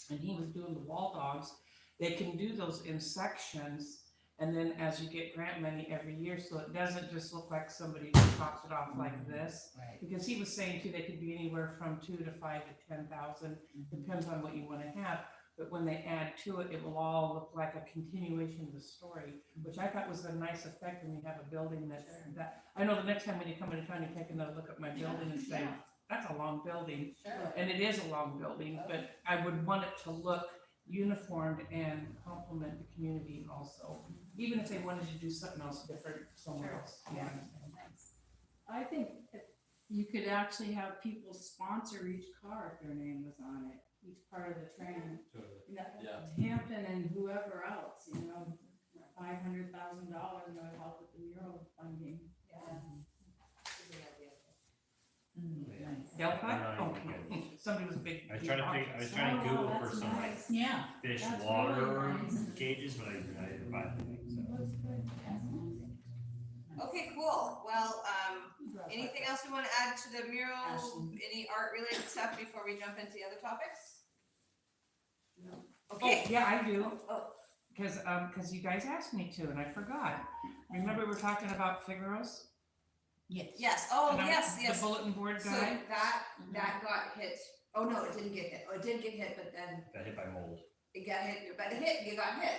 and he was doing the wall dogs, they can do those in sections, and then as you get grant money every year, so it doesn't just look like somebody chops it off like this. Right. Because he was saying too, they could be anywhere from 2 to 5 to 10,000, depends on what you wanna have. But when they add to it, it will all look like a continuation of the story, which I thought was a nice effect when you have a building that, I know the next time when you come into town, you take another look at my building and say, that's a long building. Sure. And it is a long building, but I would want it to look uniformed and complement the community also. Even if they wanted to do something else different somewhere else. Yeah. I think you could actually have people sponsor each car if their name was on it, each part of the train. Totally. You know, Yeah. Hampton and whoever else, you know, $500,000 would help with the mural funding. Delphi? No, Oh, you're somebody was big. I was trying to Google for some like Yeah. fish That's water really nice. cages, but I didn't find anything, so. Looks good. Okay, cool. Well, anything else we wanna add to the mural? Ashley. Any art related stuff before we jump into the other topics? No. Okay. Oh, yeah, I do. Oh. Cause you guys asked me to, and I forgot. Remember we were talking about Figaro's? Yes. Yes, oh, And yes, The yes. bulletin board So guy? that got hit. Oh, no, it didn't get hit. Oh, it did get hit, but then Got hit by mold. it got hit, but you got hit.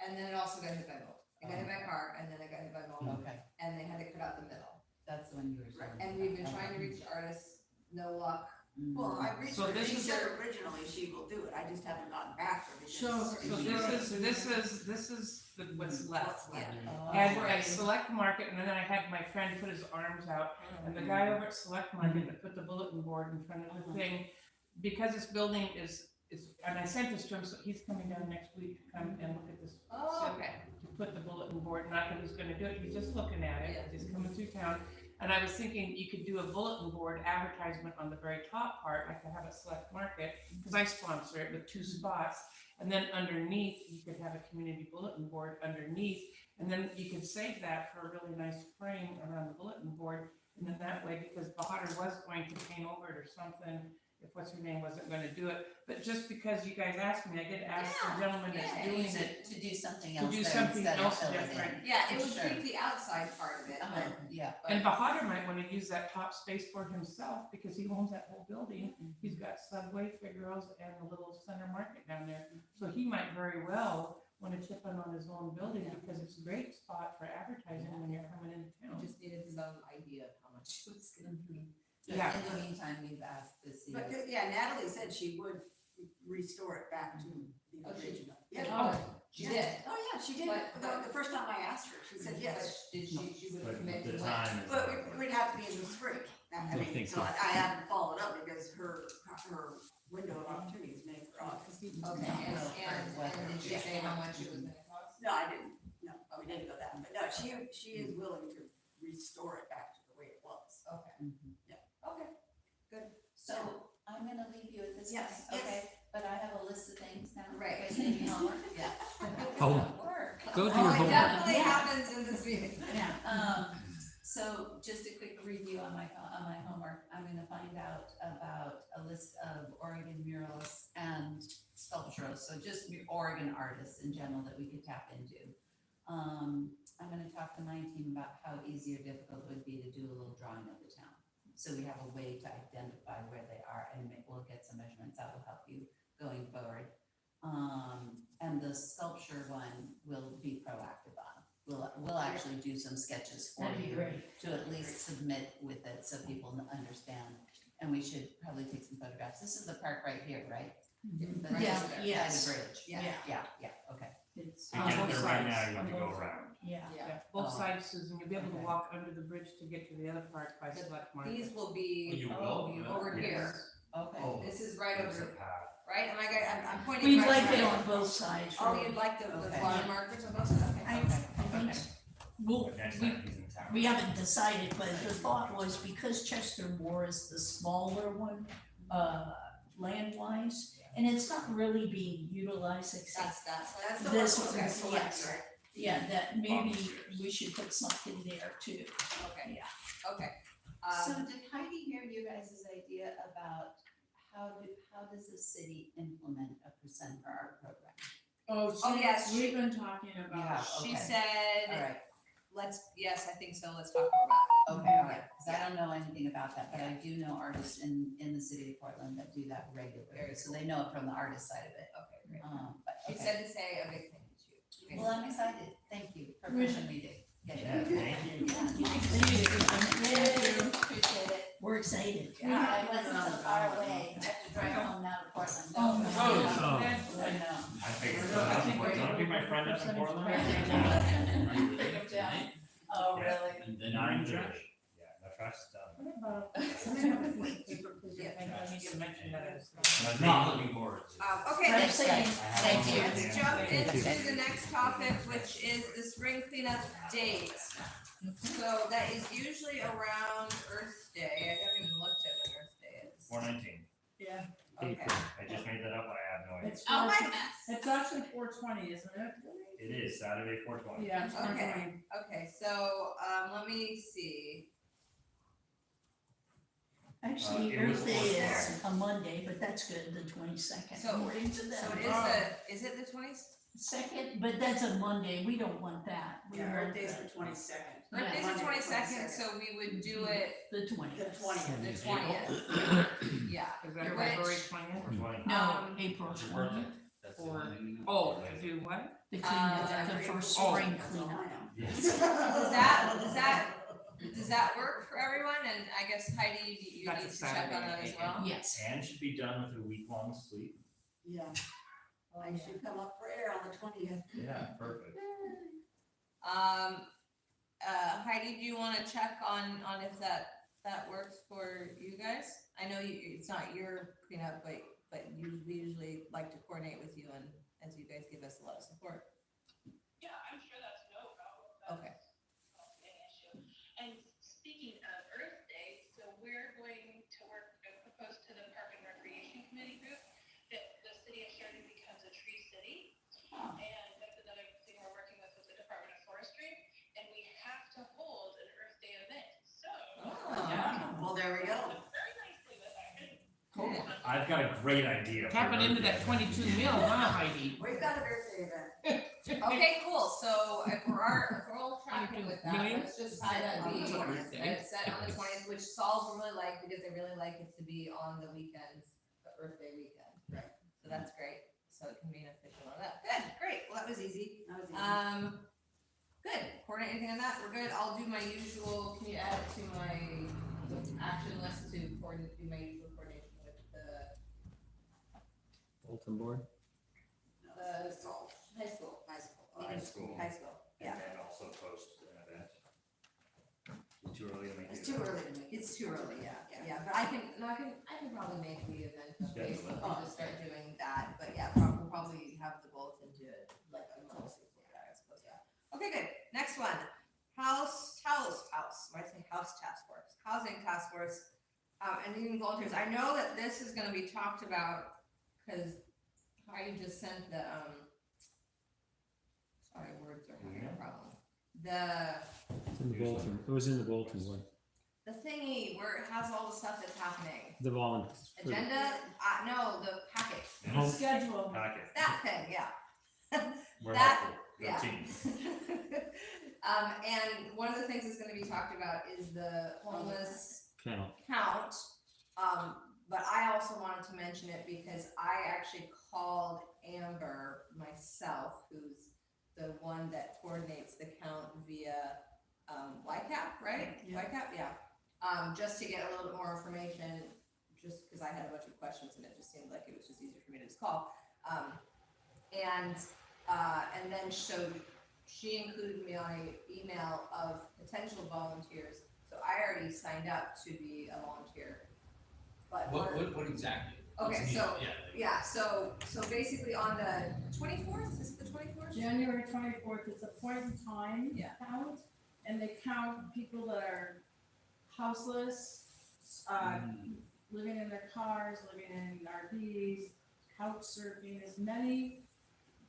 And then it also got hit by mold. It got hit by a car and then it got hit by mold. Okay, And they had to cut out the middle. that's the one you were saying. And we've been trying to reach artists, no luck. Well, I reached So her, this she is- said originally she will do it, I just haven't gotten back to her. because- So this is what's left. Yeah. Oh, And right. at Select Market, and then I had my friend put his arms out, and the guy over at Select Market that put the bulletin board in front of the thing, because this building is, and I sent this to him, so he's coming down next week to come and look at this. Oh, okay. To put the bulletin board, not that he's gonna do it, he's just looking at it, Yeah. he's coming through town. And I was thinking you could do a bulletin board advertisement on the very top part, like I have at Select Market, because I sponsor it with 2 spots. And then underneath, you could have a community bulletin board underneath, and then you could save that for a really nice frame around the bulletin board. And then that way, because Heider was going to paint over it or something, if what's her name wasn't gonna do it. But just because you guys asked me, I did ask the gentleman that's Yeah, doing use it it to do something to else do there something instead of else fill it in. different. Yeah, it would Sure. keep the outside part of it, but. Yeah. And Heider might wanna use that top space for himself, because he owns that whole building. He's got Subway, Figaro's, and the little center market down there. So he might very well wanna chip in on his own building, because it's a great spot for advertising when you're coming into town. Just needed some idea of how much it was gonna be. Yeah. In the meantime, we've asked to see. But, yeah, Natalie said she would restore it back to the Oh, she- original. Yeah. Oh, She did. Oh, yeah, she did, But- the first time I asked her, she said yes. But did she would But commit to the when? time is. But we'd have to be in the spring. I I mean, think so so. I haven't followed up because her window of opportunity is May for August. Okay, No, and did she Yeah. say how much it was gonna cost? No, I didn't, no, we didn't go that, but no, she is willing to restore it back to the way it was. Okay, Mhm. okay. So I'm gonna leave you at this point, Yes, yes. okay? But I have a list of things now. Right. You guys need any homework? Yeah. Oh. Work. Go do Oh, your it homework. definitely Yeah. happens in this meeting. So just a quick review on my homework, I'm gonna find out about a list of Oregon murals and sculptures, so just Oregon artists in general that we could tap into. I'm gonna talk to my team about how easy or difficult it would be to do a little drawing of the town. So we have a way to identify where they are, and we'll get some measurements that will help you going forward. And the sculpture one will be proactive on. We'll actually do some sketches for That'd be you great. to at least submit with it so people understand. And we should probably take some photographs. This is the park right here, right? The Yeah, bridge there, by yes. the bridge. Yeah. Yeah, okay. It's To get both there right sides. now, you have to On go both around. Yeah. Yeah, both Oh. sides, Susan, you'll be able to Okay. walk under the bridge to get to the other part by Select Market. These will Oh, be you Oh, will? you- over Yes. here, Okay. Oh, this is right there's a over, path. right, am I going, I'm pointing We'd right like it now. on both sides. Oh, really. you'd like the Okay. water markers on both sides, okay. I think, well, But next we, time he's in town. we haven't decided, but the thought was because Chester Moore is the smaller one, land-wise, and it's not really being utilized except, That's the This one, one, okay, so yes. right. yeah, that maybe Upstairs. we should put something there too. Okay, Yeah. okay. So Um, did Heidi hear you guys' idea about how does the city implement a Present for Art program? Oh, yes, we've been talking Yeah. about. she okay. said, Alright, yes, I think so, let's talk more about okay, alright, cause I don't know anything about that, but I do know artists in the city of Portland that do that regularly, Very so they know it from the artist side of it. it. Okay, great. But She okay. said to say a big thank you to you. Well, I'm excited, thank you for pushing me to get Yeah, it. thank you. Appreciate it. We're excited. Yeah, I wasn't so far away, I have to drive home now to Portland. Oh, No, oh. I know. I figured, you want to be my friend up in Portland? Pick 'em down. Oh, Yeah. really? And then 9:30. trash. Yeah, no trash is done. What about, I need to mention that as. And Not looking forward to it. Okay, Right. let's, Thank you. let's jump into the next topic, which is the spring cleanup date. So that is usually around Earth Day, I haven't even looked at when Earth Day is. 419. Yeah. Okay, I just made that up, I have no idea. It's Oh, my 4 goodness. It's actually 420, isn't it? It is Saturday, 420. Yeah, it's Okay. 420. okay, so, let me see. Actually, it was Earth Day there. is a Monday, but that's good, the 22nd, So- according to So them. is it the 20th? Second, but that's a Monday, we don't want that. We Yeah, want Earth Day's the- the 22nd. Earth Day's the Monday, 22nd, so we would do it The 20th. The 20th. the 20th. Yeah, Is that Which- February 20th? 420. No, April It's your birthday. 20th, That's the Or- only- Oh, to do what? the cleanup, the April first 20th, spring that's all cleanup. I know. Yes. does that work for everyone? And I guess Heidi, you That's need a to check on that as Saturday, well? Yes, And should be done with a week-long sleep. Yeah, I should come up for air on the 20th. Yeah, perfect. Heidi, do you wanna check on if that works for you guys? I know it's not your cleanup, but we usually like to coordinate with you and as you guys give us a lot of support. Yeah, I'm sure that's no problem. Okay. That's not an issue. And speaking of Earth Day, so we're going to propose to the Park and Recreation Committee group that the city of Sheridan becomes a tree city. And that's another thing we're working with the Department of Forestry, and we have to hold an Earth Day event, so. Yeah. Well, there we go. Very nicely with that. Cool. I've got a great idea. for Tapping into that Earth Day. 22 mil, huh, Heidi? We've got a birthday event. Okay, cool, so if we're all tracking with that, Million? let's just set it on the Million? 20th, and it's set on the 20th, which Saul will really like, because they really like it to be on the weekends, the Earth Day weekend. Right. So that's great, so it can be an official on that, good, great, well, that was easy. That was easy. Good, coordinate anything on that, we're good, I'll do my usual, can you add it to my action list to coordinate, do my usual coordination with the Bulletin board? high school. High school. High school. High school, yeah. And then also post an event. It's too early to make It's the too event. early to make. It's too early, yeah, Yeah. yeah, but I can probably make the event on Schedule it. Facebook and just start doing that, but yeah, we'll probably have the bulletin do it like a month before that, I suppose, yeah. Okay, good, next one, house, why did I say house task force, housing task force, and even volunteers, I know that this is gonna be talked about, cause Heidi just sent the, sorry, words are having a problem. It's in the bulletin, it was in the bulletin board, The thingy where it has all the stuff that's happening. the volunteers. Agenda, no, the packet, Minutes, Schedule. packet. that thing, yeah. We're That- helpful. Good yeah. team. And one of the things that's gonna be talked about is the homeless Count. count. But I also wanted to mention it because I actually called Amber myself, who's the one that coordinates the count via, YCAP, right? Yeah. YCAP, yeah. Just to get a little bit more information, just because I had a bunch of questions and it just seemed like it was just easier for me to just call. And then she included me on an email of potential volunteers. So I already signed up to be a volunteer. But What exactly? Okay, What's so- needed? yeah, so basically on the 24th, is it the 24th? January 24th, it's a point in time Yeah. count, and they count people that are houseless, living in their cars, living in RVs, couch surfing, as many,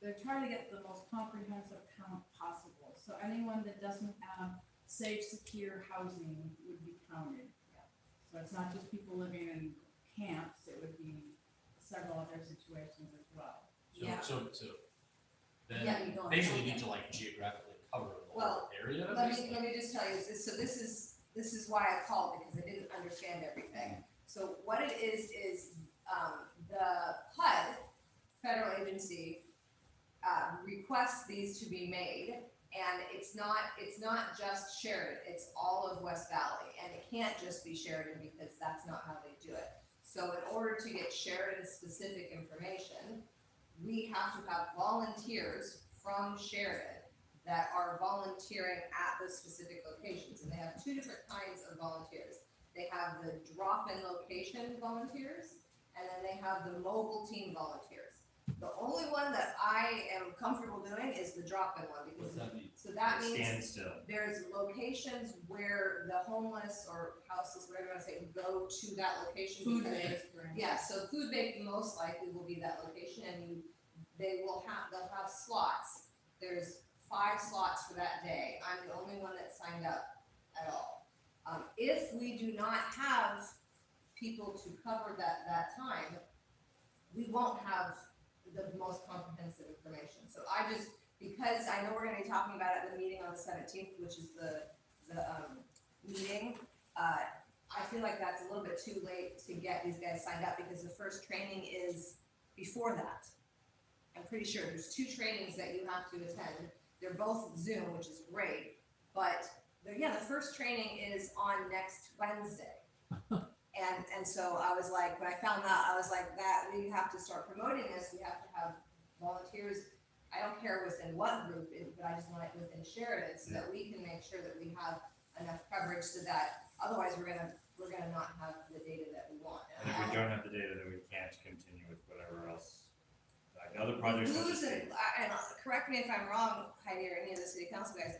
they're trying to get the most comprehensive count possible. So anyone that doesn't have safe, secure housing would be counted. So it's not just people living in camps, it would be several other situations as well. Yeah. So Yeah, then you go on. basically you need to like geographically cover the Well, whole area. Let me just tell you, so this is why I called, because I didn't understand everything. So what it is the HUD, federal agency, requests these to be made, and it's not just Sheridan, it's all of West Valley, and it can't just be Sheridan because that's not how they do it. So in order to get Sheridan specific information, we have to have volunteers from Sheridan that are volunteering at the specific locations, and they have two different kinds of volunteers. They have the drop-in location volunteers, and then they have the mobile team volunteers. The only one that I am comfortable doing is the drop-in one, because What's that mean? so that means Stand still. there's locations where the homeless or houseless, whatever you wanna say, go to that location. Food because bank. there's- Yeah, so food bank most likely will be that location, and they'll have slots. There's 5 slots for that day. I'm the only one that signed up at all. If we do not have people to cover that time, we won't have the most comprehensive information. So because I know we're gonna be talking about it at the meeting on the 17th, which is the meeting, I feel like that's a little bit too late to get these guys signed up, because the first training is before that. I'm pretty sure there's 2 trainings that you have to attend. They're both Zoom, which is great, but the first training is on next Wednesday. And so I was like, when I found that, I was like, that we have to start promoting this, we have to have volunteers. I don't care within what group, but I just want it within Sheridan, so that we can make sure that we have enough coverage, so that otherwise we're gonna not have the data that we want. And if we don't have the data, then we can't continue with whatever else. Like the other projects. such as Lose it, and correct me if I'm wrong, Heidi, or any of the city council guys,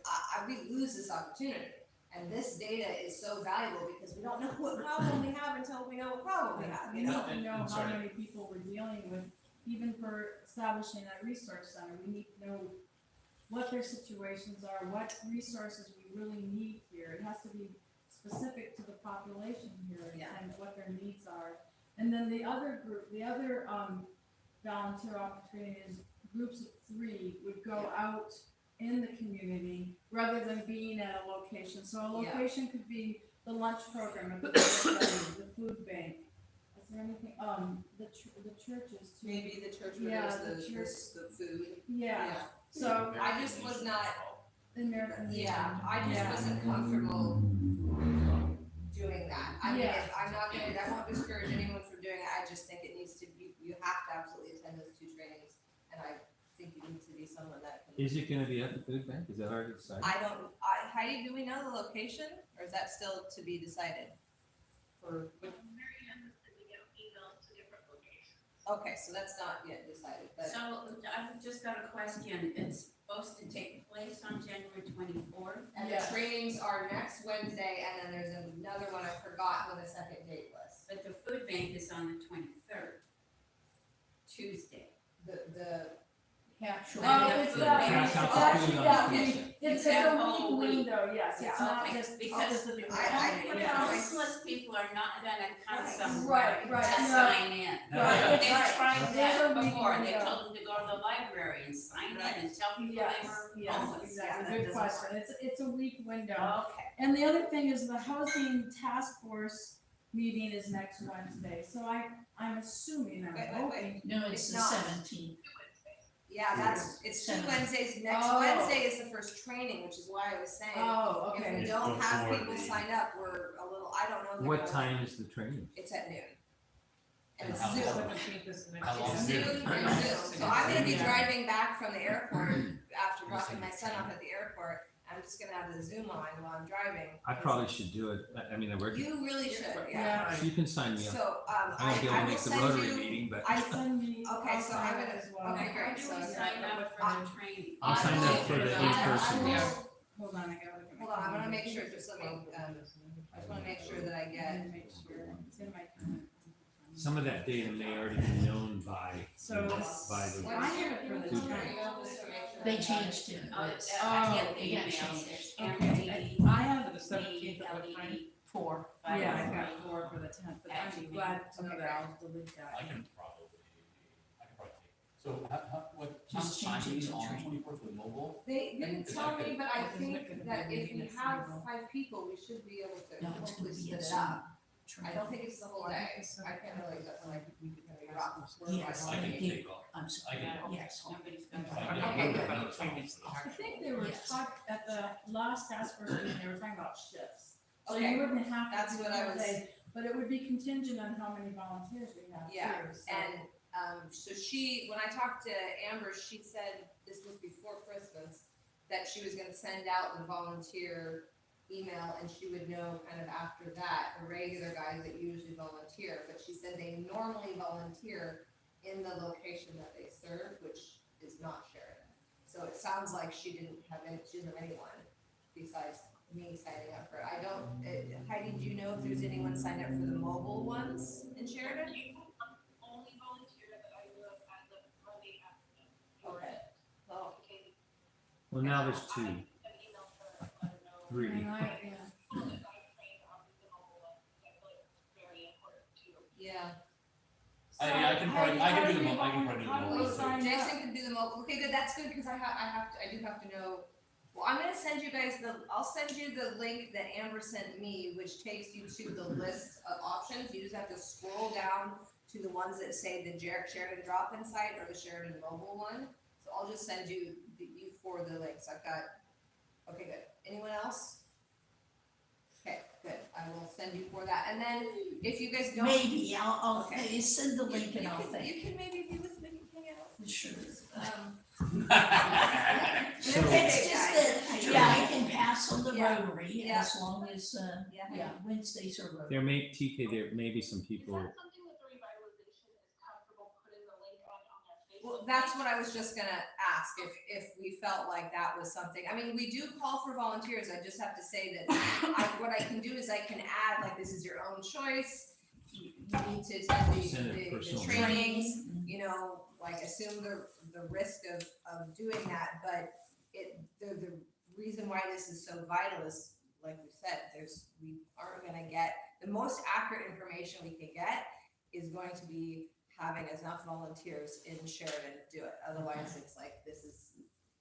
we lose this opportunity. And this data is so valuable, because we don't know what problem we have until we know what problem we have, We you know? need to know I'm how sorry. many people we're dealing with, even for establishing that resource center. We need to know what their situations are, what resources we really need here. It has to be specific to the population here Yeah. and what their needs are. And then the other group, volunteer opportunity is groups of 3 would go out in the community rather than being at a location. So a Yeah. location could be the lunch program at the food bank. Is there anything, the churches too? Maybe the church where Yeah, there's the the food. Yeah, so I just was not, American. I just Yeah. wasn't comfortable doing that. I mean, Yeah. I won't discourage anyone from doing it, I just think it needs to be, you have to absolutely attend those 2 trainings, and I think you need to be someone that can. Is it gonna be at the food bank? Is that already decided? Heidi, do we know the location, or is that still to be decided? For, Mary Ann is sending out emails to different locations. okay, so that's not yet decided, but. So I've just got a question. It's supposed to take place on January 24th. And the Yes. trainings are next Wednesday, and then there's another one, I forgot when the second date was. But the food bank is on the 23rd, Tuesday. The, Actually. Oh, it's that, Yeah, it's sounds actually good. that Yes. week, it's that a whole week week. window, yes, it's not Okay, just because specific. I- The Yeah. houseless people are not gonna come Right. somewhere Right, to no. sign in. Right, They right. tried There's a that week before, they window. told them to go to the library and sign in and tell people they Yes, were yes, homeless. exactly, that good doesn't question, it's a week window. Okay. And the other thing is the housing task force meeting is next Wednesday, so I'm assuming, I'm Wait. hoping. No, It's it's the not. 17th. yeah, it's 2 Seven. Wednesdays, next Oh. Wednesday is the first training, which is why I was saying. Oh, If we okay, don't have Before people the- sign up, we're a little, I don't know. if they're What gonna- time is the training? It's at noon. And it's How Zoom. long? 17th is the next How long day. is it? Zoom and Zoom. So I'm gonna be Yeah. driving back from the airport after dropping my son off at the airport. I'm just gonna have the Zoom on while I'm driving. I probably should do it. I mean, I work. You really should, yeah. So you can sign me up. So, I won't be able I to will make the send Rotary you, meeting, but I Send me. Okay, I'll so sign I'm up gonna- as well. okay, great. How do So- we sign up for the training? I'll sign up for the in-person. I will- Yeah. Hold on, I gotta look at my. Hold on, I'm gonna calendar. make sure, just let me, I just wanna make sure that I I'm get, gonna make sure, it's in my calendar. Some of that data may already be known by, So by the. I have it for the Food tenth. email just to make sure. They that I got it. changed it. Oh, It's- I get Oh, the they got emails, changed. there's Okay, MD, I have, For the 17th at what time? 4. yeah, I got 503. 4 for the tenth, but Actually, I'm glad to know okay, that I'll delete that. I can probably take, so what, Just time change it to on training. 24th with mobile? They didn't Because tell I could- me, but I Isn't it think gonna that be if meeting we at have City Hall? 5 people, we should be able to No, it's hopefully gonna be a split it Zoom up. I training. don't think it's the whole day, I can't really, that's like, we could be rough. Yes, I can they did. take off. I'm I sorry, can- yes. Nobody's gonna. If I get Okay, a little good. bit of time, I think they were Yes. at the last task force meeting, they were talking about shifts. So Okay, you wouldn't have to that's do what it I all was- day, but it would be contingent on how many volunteers we have Yeah, too, so. and, so when I talked to Amber, she said, this was before Christmas, that she was gonna send out the volunteer email and she would know kind of after that, the regular guys that usually volunteer, but she said they normally volunteer in the location that they serve, which is not Sheridan. So it sounds like she didn't have anyone besides me signing up for it. I don't, Heidi, do you know if there's anyone signed up for the mobile ones in Sheridan? Only volunteer that I knew of as of Monday afternoon. Okay. Well, Okay. Well, now there's 2, An email to let her know. 3. And I, yeah. that I trained on the mobile one. I feel like it's very important too. yeah. I can probably, I can do the mobile, I can probably do the How do we mobile. sign up? Jason can do the mobile. Okay, good. That's good because I do have to know. Well, I'm gonna send you guys I'll send you the link that Amber sent me, which takes you to the list of options. You just have to scroll down to the ones that say the Sheridan drop-in site or the Sheridan mobile one. So I'll just send you for the links. I've got. Okay, good. Anyone else? Okay, good. I will send you for that. And then if you guys don't. Maybe, I'll Okay. send the link and you I'll can, think. you can maybe be with me, hang out. Sure. So- It's just that, yeah, I can pass on the Yeah. Rotary Yeah. as long as, Yeah. Wednesdays are Rotary. There may be some Is people, that something that the revitalization is comfortable putting the link on their Facebook? Well, that's what I was just gonna ask, if we felt like that was something, I mean, we do call for volunteers, I just have to say that what I can do is I can add, like, this is your own choice. You need to attend Send a the personal trainings, you know, like, assume the risk of doing that, but the reason why this is so vital is, like we said, we aren't gonna get, the most accurate information we can get is going to be having enough volunteers in Sheridan to do it, otherwise it's like, this is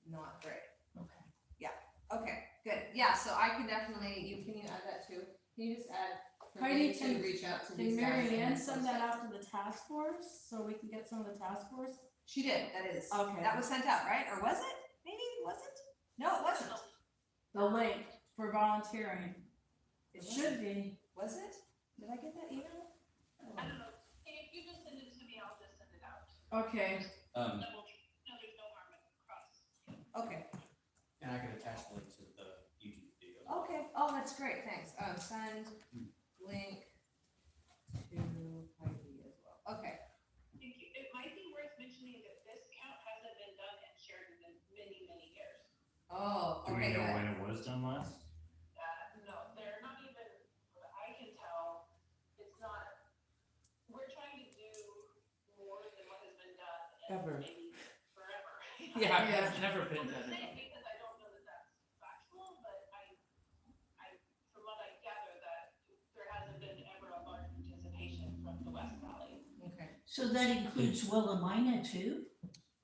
not great. Okay. Yeah, okay, good, yeah, so I can definitely, can you add that too? Can you just add for Heidi, me to can- reach out to Can these guys? Mary and Ann then send post that it? out to the task force, so we can get some of the task force? She did, that is. Okay. That was sent out, right, or was it? Maybe, was it? No, it wasn't. The link for volunteering. It should be. Was it? Did I get that email? I don't know. Hey, if you just send it to me, I'll just send it out. Okay, Um, There's no harm in cross. Okay, And I can attach the link to the YouTube video. okay, oh, that's great, thanks, send link to Heidi as well, okay. Thank you. It might be worth mentioning that this count hasn't been done in Sheridan in many, many years. Oh, Do we okay, know good. when it was done last? No, they're not even, what I can tell, it's not, we're trying to do more than what has been done Ever. in maybe forever. Yeah, it's never been I'm done. saying because I don't know that that's factual, but from what I gather, that there hasn't been ever a large participation from the West Valley. Okay. So that includes Willamina too?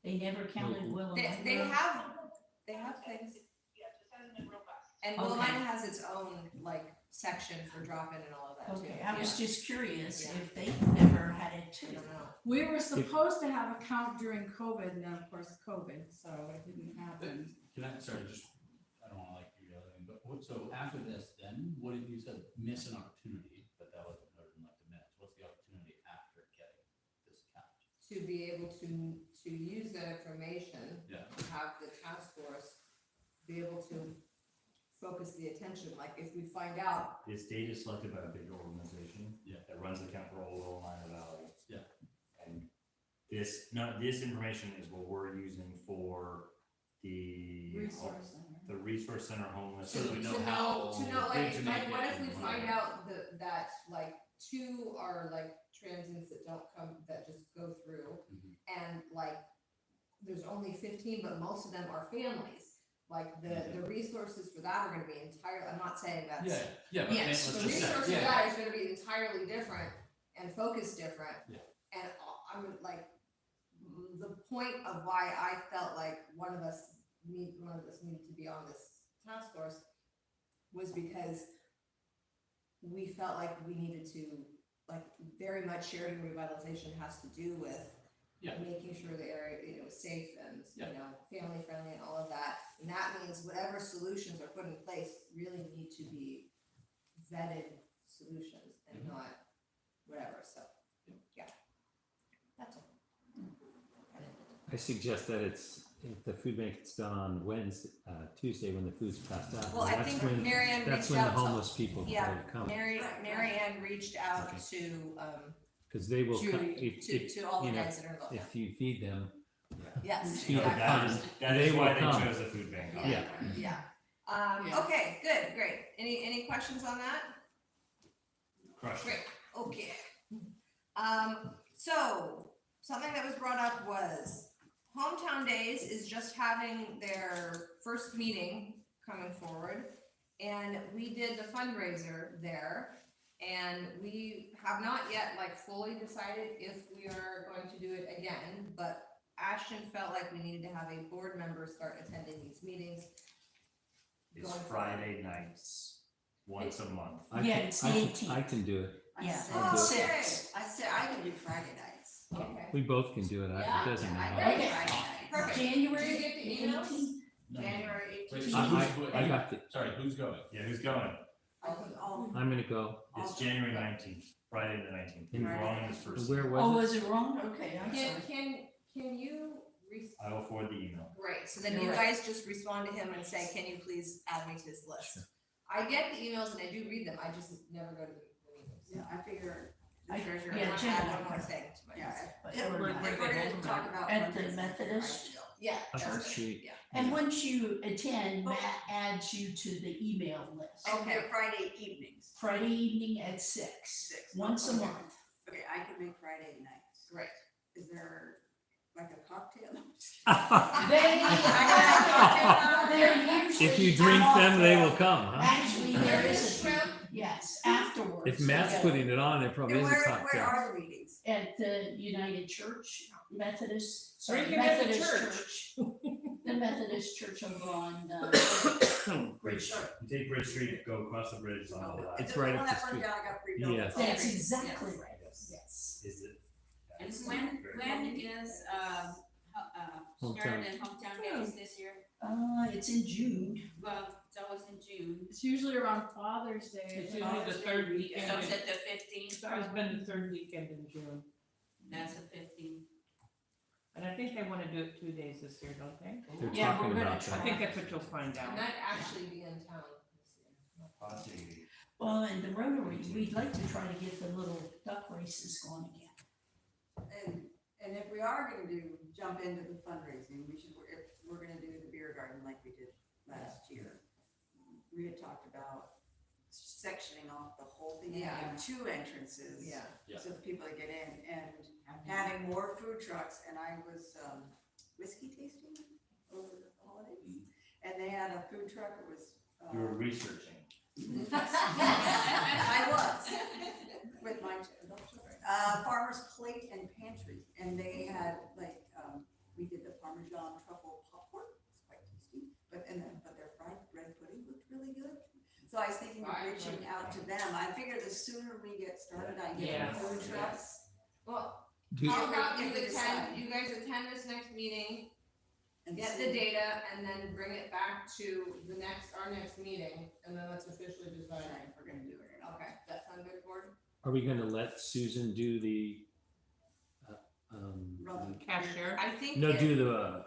They never counted Willamina? They have things, Yeah, it just hasn't been robust. and Okay. Willamina has its own, like, section for drop-in and all of that too. Okay, I was Yeah. just curious Yeah. if they never had it I too. don't know. we were supposed to have a count during COVID, and then of course COVID, so it didn't happen. Can I, sorry, just, I don't wanna like you yell at me, but so after this, then, what if you said miss an opportunity, but that wasn't noted in like the minutes, what's the opportunity after getting? to be able to use that information. Yeah. Have the task force be able to focus the attention, like if we find out, This data is selected by a big organization. Yeah. That runs the account for all the Lima Valley. Yeah. And this information is what we're using for the resource center homeless. So we know to how know, big like, to make what it if we and find whatever. out that like 2 are like transients that don't come, that just go through, Mhm. and like there's only 15, but most of them are families. Like the resources for that are gonna be entirely, I'm not saying that's. Yeah, but man, Yes, let's the just resource say, of yeah, that is gonna be entirely different and focused different. Yeah. And I'm like, the point of why I felt like one of us needed to be on this task force was because we felt like we needed to, like, very much Sheridan Revitalization has to do with Yeah. making sure the area, is safe and, Yeah. family friendly and all of that. And that means whatever solutions are put in place really need to be vetted solutions and Mhm. not whatever, so, yeah. That's all. I suggest that if the food bank is done on Wednesday, Tuesday when the food's passed out. Well, I that's think when- Mary Ann That's reached when the out to, homeless people yeah, come, Mary Ann reached out Okay. because they will come, to all the you know, guys that are involved. if you feed them. Yes. You know, exactly. That They is why will they come. chose the food bank. Yeah. Yeah. Okay, good, great. Any questions on that? Crushed. Great, okay. So, something that was brought up was Hometown Days is just having their first meeting coming forward. And we did the fundraiser there, and we have not yet like fully decided if we are going to do it again, but Ashton felt like we needed to have a board member start attending these meetings. It's Going forward. Friday nights, once a month. Yeah, it's the 18th. I can do it. Yeah, Oh, at okay. 6. I said I can do Friday nights. Okay. We both can do it. Yeah, It doesn't I matter. can do Okay. Friday nights. Perfect. January Did you get the emails? 18th. January Wait, 18th. so I got the, sorry, who's going? Yeah, who's going? I'll- I'm gonna go. It's January 19th, Friday the 19th. And- Who's wrong is first. Where Oh, was was it wrong? Okay, I'm sorry. Can you I will forward the email. Great, so then you guys just respond to him and say, can you please add me to this list? I get the emails and I do read them, I just never go to the meetings. Yeah, I figure the I- treasurer. yeah, might Jen- add Add one one more more thing. thing to my Yeah, list. But if we're- we're we're gonna gonna talk about. At the fundraising, Methodist? I should go. Yeah. Up the perfect. street. Yeah. And once you attend, Matt adds you to the email list. And they're Friday evenings. Friday evening at 6, once a Okay. month. Okay, I can make Friday nights. Great. Is there like a cocktail? They're usually. If you drink them, they will after. come, huh? Actually, there is a, yes, afterwards. If Matt's yeah. putting it on, there probably And is a where cocktail. are the meetings? At the United Church, Methodist, sorry, Drinking at the Methodist church. Church. The Methodist Church over on, Bridge Street. You take Bridge Street, go across the bridge, it's on the left. It's right The one up the that burned street. down, got rebuilt. Yes. that's exactly right, Yes. yes. Is it? And Yes. when Very good. is, Hometown. Sheridan Hometown Days this year? It's in June. Well, it's always in June. It's usually around Father's Day. It's isn't usually it? the third weekend. So it's at the 15th. It's always been the third weekend in June. That's the 15th. And I think they wanna do it 2 days this year, don't they? They're Yeah, talking we're gonna about I that. think that's what you'll find And out. that actually be in town this year. Possibly. Well, and the Rotary, we'd like to try to get the little duck races going again. And if we are gonna jump into the fundraising, if we're gonna do the beer garden like we did last year. We had talked about sectioning off the whole thing, Yeah. having 2 entrances. Yeah. Yeah. So that people get in and having more food trucks, and I was, whiskey tasting over the holidays. And they had a food truck, it was, You were researching. I was, with my adult children. Farmer's Plate and Pantry, and they had like, we did the Parmesan truffle popcorn, it's quite tasty, but their fried bread pudding looked really good. So I was thinking of Fried reaching bread out to them, I figure the sooner we get started on getting Yeah. food trucks. Well, Do- how about If we decide. you guys attend this next meeting, and get see- the data, and then bring it back to our next meeting, and then let's officially decide. Decide if we're gonna do it or not. Okay, that sound good, board? Are we gonna let Susan do the Run. Cashier. I think. No, it- do the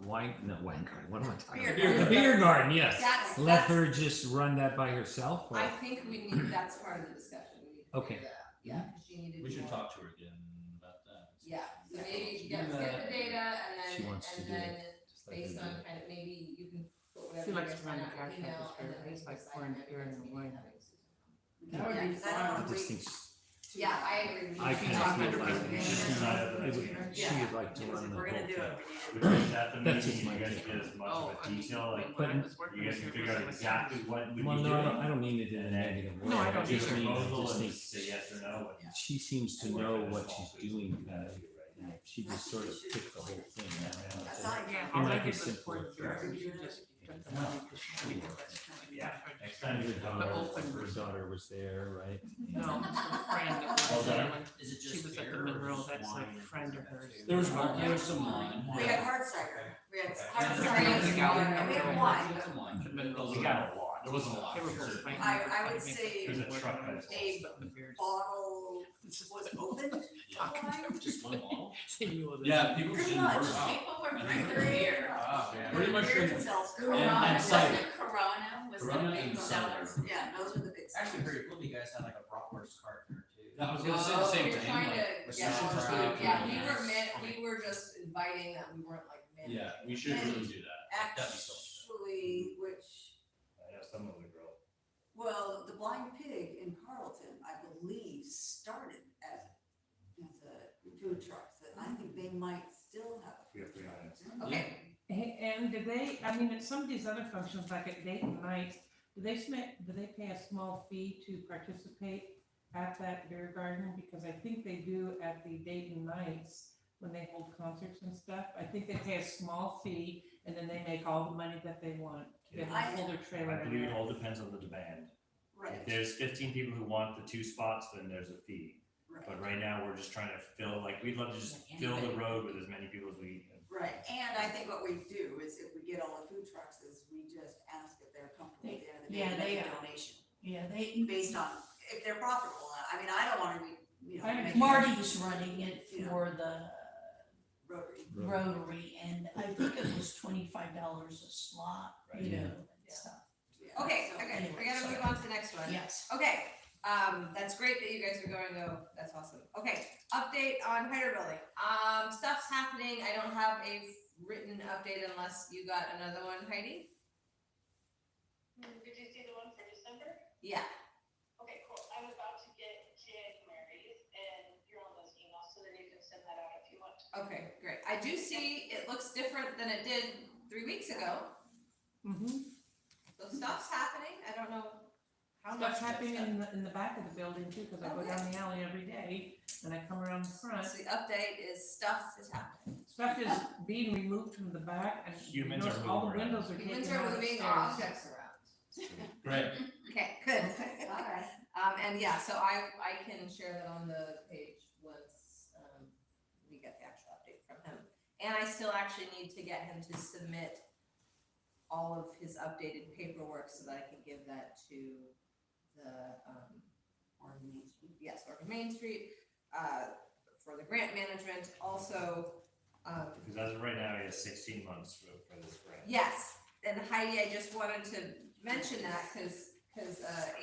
wine garden. What am I talking Beer about? garden. The beer garden, yes. That's, Let that's, her just run that by herself. Or? I think we need, that's part of the discussion, we need to Okay. figure that out, yeah, cause she needed. We should more- talk to her again about that. Yeah, so maybe Give get me that. the data She and wants to do then it. Just let her based do on it. kind of, maybe you can put She whatever you likes guys to find run out the in cash email register. and then we It's can like decide pouring on beer in next the meeting wine. and having Susan come. That would be Yeah, 'cause I don't fun. I know just we- think Yeah, I agree. We I should kind talk of feel about like it. it would, she would like to Because run if the we're whole gonna do thing. it, we We need did at the That's just meeting, my you guys take. get as much Oh, of I a mean, detail, like, when I but- was working you guys here can for figure out some exactly what would be Well, doing. no, I don't mean it in a And then negative way. No, I I don't just either. mean, I Proposal just and think say yes or no. and she seems to work know at a what small she's piece doing. of that too, right? And if she just sort of picked the whole thing. That's not. Yeah, In all I like a did was simple pour the beer, phrase. and she just took the money because she knew that's Yeah. Next time Her you're daughter was there, right? No, some friend that Well was done. there. Is it She just was at beer the or Monroe, just that's a wine? friend of hers. There was some wine. We had hard cider, we had hard Yeah. cider, Yeah. and we had wine. Some wine. The Monroe. We got a lot. There wasn't a lot. They were for both sure. fighting I- over I trying would to make say the There's a truck beer. that's a But the beer- Bottle was opened, wine. Just one bottle? Continual- Yeah, people Pretty didn't much. work. People were I drinking think- beer. Wow, Yeah. pretty much Beer drinking. themselves. Corona, and cider. wasn't it Corona was the Corona big and seller? cider. Yeah, those were the big. Actually, very cool, you guys had like a bratwurst cart there too. I was gonna say the same Oh, you're thing, trying like, to- with yeah, sushi we're- truck yeah, and- we were meant, Okay. we were just inviting that, we weren't like meant. Yeah, we should really do that. That'd be so much fun. Actually, which, I know some of the girl. well, the Blind Pig in Carlton, I believe, started as a food truck, that I think they might still have. We have 3 items. Okay, Hey, and do they, I mean, at some of these other functions, like at date and night, do they pay a small fee to participate at that beer garden? Because I think they do at the date and nights, when they hold concerts and stuff, I think they pay a small fee, and then they make all the money that they want. They I- hold their trailer I in believe it there. all depends on the demand. Right, If there's 15 people who want the 2 spots, then there's a fee. But right, right now, we're just trying to fill, like, we'd love to just fill the road with as many people as we can. right, and I think what we do is if we get all the food trucks, is we just ask if they're comfortable at the end of the day, Yeah, and they make a are. donation, Yeah, they, based on, if they're profitable, I mean, I don't wanna be, you know. I making Marty's running it for the Rotary. Rotary, and I think it was $25 a slot, you Right. know, Yeah. and stuff. Yeah. okay, So okay, anyway, we gotta so- move on to the next one. Yes. Okay, that's great that you guys are going though, that's awesome. Okay, update on Heider building. Stuff's happening, I don't have a written update unless you got another one, Heidi? Did you see the one for December? Yeah, Okay, cool. I'm about to get January's and you're on those emails so that you can send that out if you want. okay, great. I do see it looks different than it did 3 weeks ago, Mm-hmm. so stuff's happening, I don't know how much. Stuff's happening in the back of the building too, because I go Okay. down the alley every day, and I come around the front. So the update is stuff is happening. Stuff is being removed from the back, and you Humans notice are all the moving around. windows are taken Humans out are of moving stairs. objects around. Great. Okay, good. Alright. And yeah, so I can share that on the page once, we get the actual update from him. And I still actually need to get him to submit all of his updated paperwork so that I can give that to the, Oregon Main Street. yes, Oregon Main Street, for the grant management, also, Because as of right now, he has 16 months for this grant. yes, and Heidi, I just wanted to mention that, cause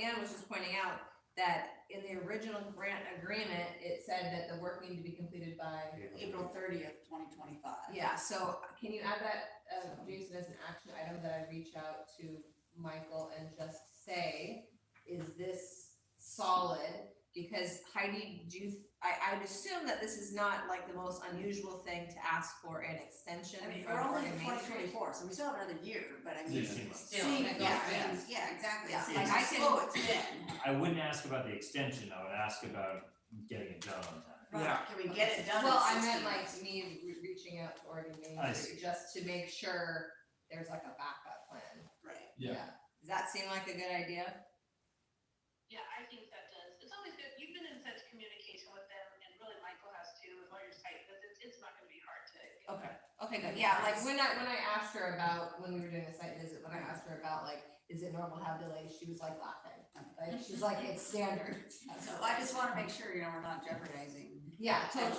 Ann was just pointing out that in the original grant agreement, it said that the work needed to be completed by, April 30th, 2025. yeah, so can you add that, Jason, as an action item that I reach out to Michael and just say, is this solid? Because Heidi, I'd assume that this is not like the most unusual thing to ask for an extension I mean, from we're only Oregon in Main Street. 2024, so we still have another year, but I mean. 16 months. Still, See, it goes yeah, fast. yeah, exactly, Yeah, see, like it's I can- slow, it's been. I wouldn't ask about the extension, I would ask about getting it done on time. Yeah. Can we get it done? in Well, I 16 meant like months? me reaching out to Oregon Main I Street just to make sure there's like a backup plan. Right. Yeah. Does that seem like a good idea? Yeah, I think that does. It's always good. You've been in such communication with them and really Michael has too with all your site visits. It's not gonna be hard to. Okay, okay, good. Yeah, like when I asked her about, when we were doing the site visit, when I asked her about like, is it normal to have delays, she was like laughing. Like, she's like, it's standard. So I just wanna make sure, you know, we're not jeopardizing. Yeah, totally,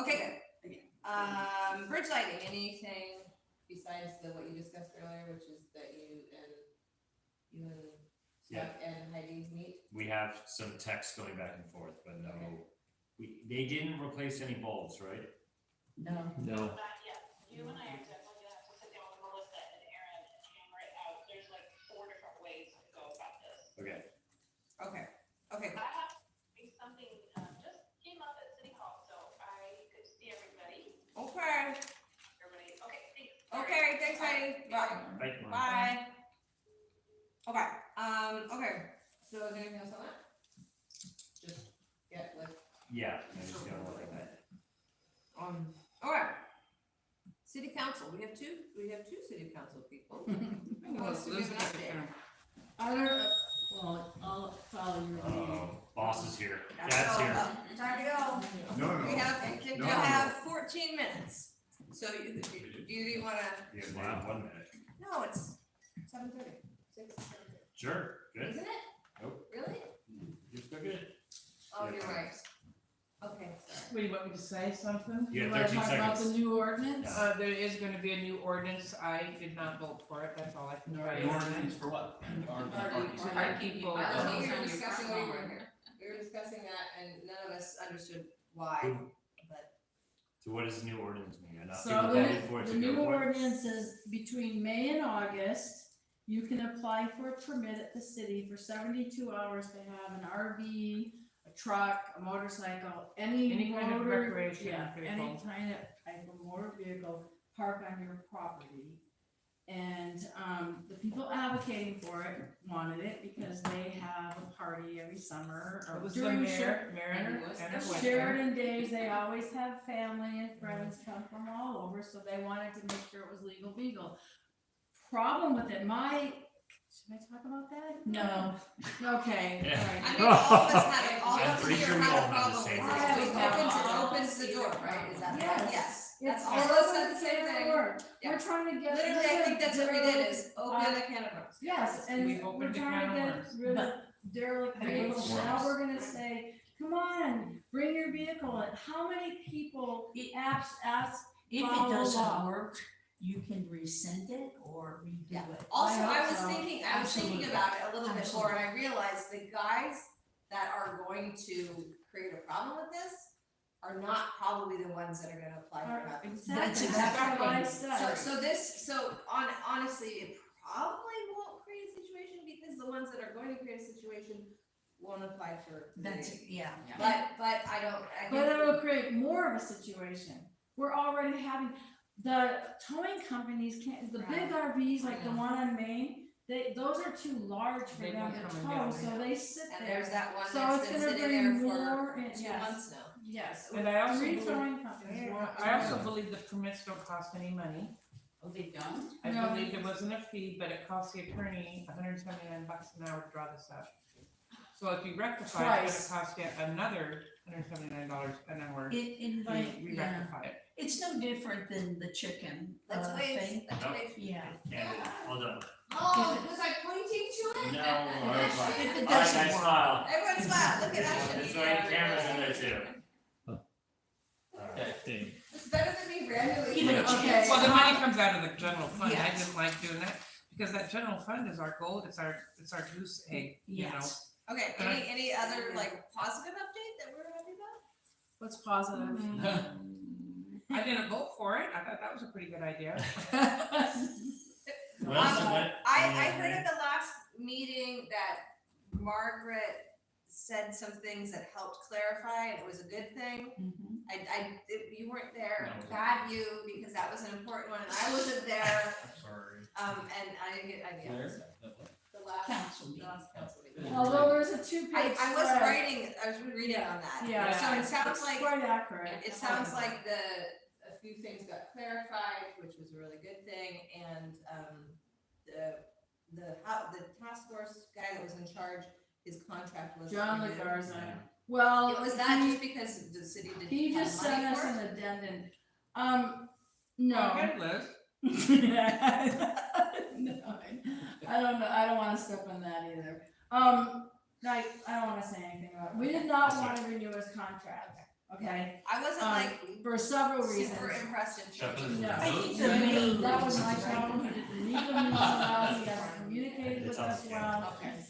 Okay, good. Bridge lighting, anything besides what you discussed earlier, which is that you and Scott and Heidi meet? We have some text going back and forth, but no, they didn't replace any bulbs, right? No. No. Not yet. You and I are definitely gonna have to sit down with Melissa and Aaron and hammer it out. There's like 4 different ways to go about this. Okay. Okay, I have something, just came up at City Hall, so I could see everybody. okay, Everybody, okay, thanks. okay, thanks Heidi, bye. Right. Bye. Okay, okay, so is there anything else on that? Just get with, Yeah, I just gotta look at that. okay. City council, we have two city council people. Who wants to give an update? I don't, well, I'll follow your lead. Boss is here. Gotta Dad's go. here. Time to go. No, no. We have 14 minutes, so do you wanna, You have 1 minute. no, it's 7:30, 7:30. Sure, good. Isn't it? Nope. Really? You're still good. Oh, you're right. Okay, sorry. Wait, you want me to say something? You have wanna 13 talk about seconds. the new ordinance? Yeah. There is gonna be a new ordinance. I did not vote for it. That's all I can tell The you. ordinance for what? Our people. I don't think we were on your discussing front what you were lawn. here. We were discussing that and none of us understood why, but. So what does the new ordinance mean? I'm not So people voted for it the to new go for it. ordinance is between May and August, you can apply for a permit at the city for 72 hours to have an RV, a truck, a motorcycle, any Any kind of motor- recreation yeah, vehicle. any kind of type of motor vehicle park on your property. And, the people advocating for it wanted it because they have a party every summer It or was the during mayor, And it was and the it went there. Sheridan days, they always have family and friends come from all over, so they wanted to make sure it was legal. Problem with it, should I talk about that? No. Okay, Yeah. I alright. mean, all of us had, all I'm of us pretty here sure we had all a have the problem with same it. thing. It All opens the door, right? Is that right? Yes. Yes. It's All of us said the a same can of thing. worms. Yeah. We're trying to get. Literally, I think that's what we did is open uh, a can of worms. Yes, and We've we're opened a trying to can of get worms. rid of derelict vehicles, now Worms. we're gonna say, come on, bring your vehicle, and how many people ask If it follow the doesn't law. work, you can rescind it or redo Yeah. it. Also, I I hope was so. thinking Absolutely. about it a little bit more, and I realized the guys that are going to create a problem with this are not probably the ones that are gonna apply for nothing. Exactly, That's that's what I exactly- said. Honestly, it probably won't create a situation because the ones that are going to create a situation won't apply for. That's, yeah. But I don't, I But it think, will create more of a situation. We're already having, the towing companies can't, the big RVs like the one on Main, those are too large for They them don't to come and tow, get so they sit and there. there's that one So that's it's been gonna sitting bring there more, for in- 2 yes, months now. yes. And I also Three believe- towing companies want. I also believe the permits don't cost any money. Oh, they don't? I No. believe there wasn't a fee, but it costs the attorney $179 an hour to draw this up. So if you rectify it, Twice. it costs you another $179 an hour to In like, yeah, re-rectify it. it's no different than the chicken Let's wait, thing. let's wait. Yeah. Candid, hold on. Oh, was I pointing to it? No, all right, fine. If it All right, doesn't guys, work. smile. Everyone smile, look at Ashley. This way, cameras in there too. All right. It's better than me randomly. Even pointing. Okay. Well, the money comes out of the general fund. I Yes. didn't like doing that because that general fund is our gold. It's our goose egg, you know. Yes. Okay, any other like positive update that we're happy about? What's positive? I didn't vote for it. I thought that was a pretty good idea. What else? What? I heard at the last meeting that Margaret said some things that helped clarify, and it was a good thing. You weren't there, No. bad you, because that was an important one, and I wasn't there, Sorry. and I didn't get, the last. Council meeting. the last council meeting. Although there's a 2-page I was spread. I was reading on that. Yeah. So it sounds like, Quite accurate. it sounds like a few things got clarified, which was a really good thing, and, the task force guy that was in charge, his contract was. John renewed. LaGarza. Well, It was that just because the city didn't he have just money sent us for it? an addendum. Go No. ahead, Liz. No, I don't know, I don't wanna step on that either. I don't wanna say anything about it. We did not wanna renew his contract. okay? I wasn't like For several reasons. super impressed in Shepherd. No. I think the main That was reason- my problem, he didn't read the meeting well, he hasn't communicated with us well. Okay.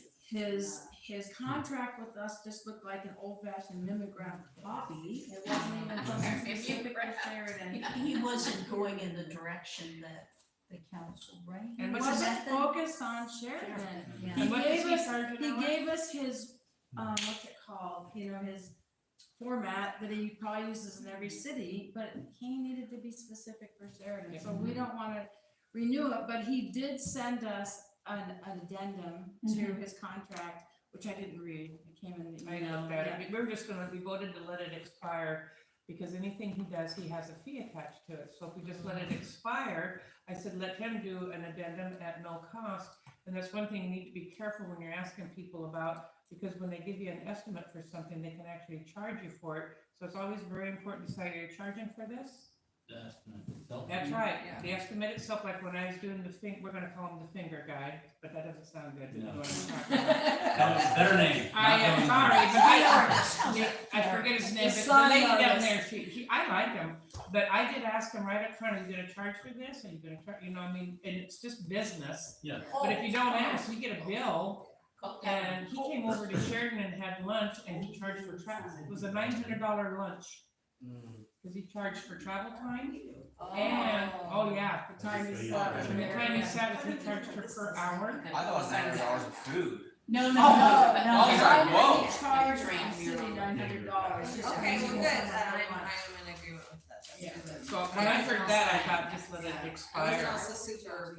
His contract with us just looked like an old fashioned mimeograph copy, it wasn't even something specific for Sheridan. He wasn't going in the direction that the council, right? And It what's wasn't that then? focused on Sheridan. Yeah. He And what does gave he us, charge an he hour? gave us his, what's it called, you know, his format that he probably uses in every city, but he needed to be specific for Sheridan, so we don't wanna renew it, but he did send us an addendum to his contract, which I didn't read, it came in the I email. know that, Yeah. we were just gonna, we voted to let it expire, because anything he does, he has a fee attached to it, so if we just let it expire, I said, let him do an addendum at no cost, and that's one thing you need to be careful when you're asking people about, because when they give you an estimate for something, they can actually charge you for it, so it's always very important to say, are you charging for this? The estimate itself. That's right, Yeah. the estimate itself, like when I was doing we're gonna call him the finger guy, but that doesn't sound good. No. You know what I'm talking about. That was a better name. I am Not sorry, going but I forget his name, The but the sign lady down artist. there, I like him, but I did ask him right up front, are you gonna charge for this, are you gonna charge, you know, I mean, and it's just business. Yeah. But if you don't ask, you get a bill, and he came over to Sheridan and had lunch, and he charged for travel, it was a $900 lunch, cause he charged for travel time, and, oh yeah, The time he sat with and the me. time he sat with me charged her per hour. I thought $900 of food. No, no, Oh, no, I no. was like, whoa. He charged the city $900, just Okay, well, for good, using I'm so much. in agreement with that, that's Yeah. good. So when I heard that, I thought, just let it I was expire. also super,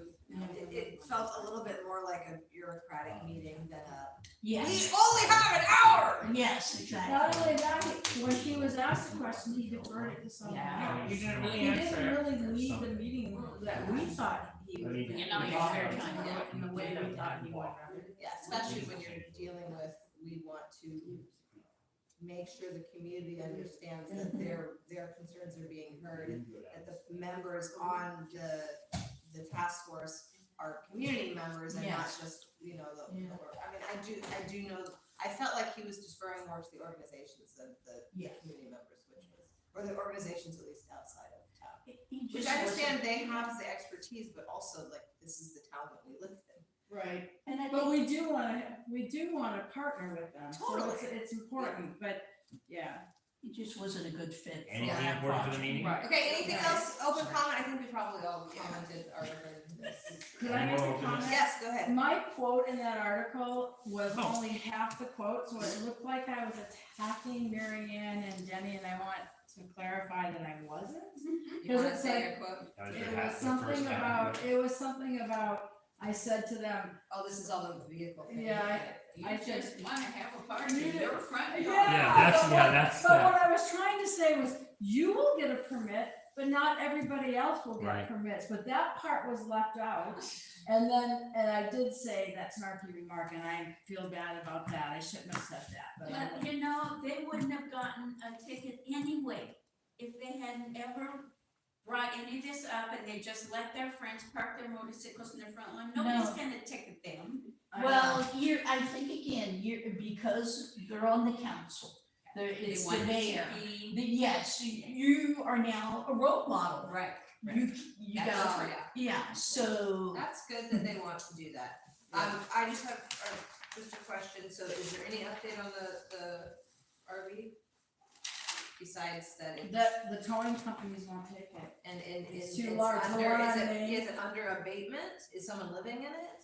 it felt a little bit more like a bureaucratic meeting than a, we Yes, only have an hour! yes, exactly. Not only that, when he was asked a question, he deferred it to someone Yeah, else. you didn't really He answer didn't it. really lead the meeting that we thought he would. You know, lead you're fair it time. in the way we thought he would. Yeah, especially when you're dealing with, we want to make sure the community understands that their concerns are being heard, that the members on the task force are community members and not Yes. just, you know, the Yeah. work. I mean, I do know, I felt like he was deferring more to the organizations than the Yes. community members, which was, or the organizations at least outside of town. He Which just I understand wasn't- they have the expertise, but also like, this is the town that we live in. Right, And I but think, we do wanna partner with them, so Totally. it's important, but, yeah. he just wasn't a good fit. for Anything that important for the project. meeting? Right. Okay, anything else, open comment, I think we probably all commented or heard this. Could I make a comment? Yes, go ahead. My quote in that article was Oh. only half the quote, so it looked like I was attacking Mary Ann and Jenny, and I want to clarify that I wasn't. You wanna it's say like- your quote? That was It your was half, the something first half. about, it was something about, I said to them, Oh, this is all the vehicle thing. yeah, You I said- just wanna have a party You in did- your front yeah. yard. That's But what I was trying to say was, you will get a permit, but not everybody else will get Right. permits, but that part was left out. And then, and I did say that snarky remark, and I feel bad about that, I shouldn't have said that, but I. But you know, they wouldn't have gotten a ticket anyway if they hadn't ever brought any of this up and they just let their friends park their motorcycles in their front lawn. Nobody's gonna ticket them. I know. Well, I think again, because they're on the council, it's the want it to mayor. be- Yes, you are now a role model. Right. You That's got, true. yeah, so, That's good that they want to do that. I just have, just a question, so is there any update on the RV? Besides that it's. The towing companies won't take it. And It's is too it's large. under, The one is on it, Main- is it under abatement? Is someone living in it?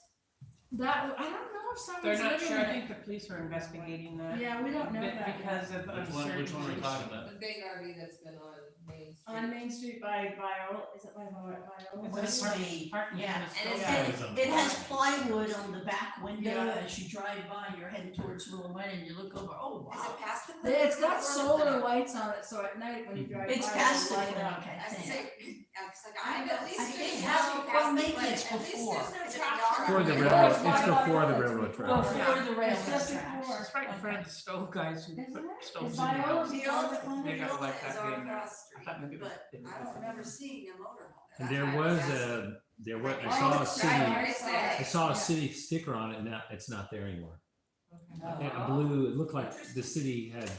That, I don't know if someone's They're not living sure, in I it. think the police are investigating that. Yeah, we don't know But that. because of uncertainty. Which one are we talking about? The big RV that's been on Main Street. On Main Street by Viola, is it by Viola? It's West a park- Main, parking yeah. lot is And still it's- there. it has plywood on the back window Yeah. as you drive by, you're heading towards Rowan and you look over, oh, Is wow. it past the? It's got solar lights on it, so at night when you drive by. It's it'll past the light clinic, up. I I was think. saying, it's like, I at least I think there's it has no been past maintenance at least before. there's no It's a tractor. For the Yeah. railroad, It's it's by before the Viola. railroad track. Before the railroad It's just tracks. before. It's right in front of the stove guys who Isn't put it? stoves Is in the Viola house. before the clinic? They gotta let that Is be on in there. Cross I Street, thought maybe it was. but I don't remember seeing a motorhome. And there was I Oh, saw a it's city, right. I saw Yeah. a city sticker on it and now it's not there anymore. Oh. It blue, it looked like the city had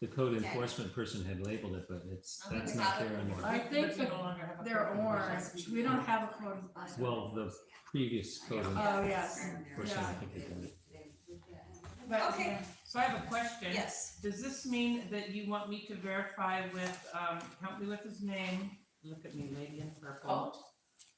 the code enforcement person had labeled it, but that's not there anymore. I think But we no longer have a they're code orange, we don't have a code enforcement. Well, the previous code Oh, yes, person, I yeah. think, had done it. But, Okay. yeah. So I have a question. Yes. Does this mean that you want me to verify with, help me with his name, look at me, lady in purple. Colt.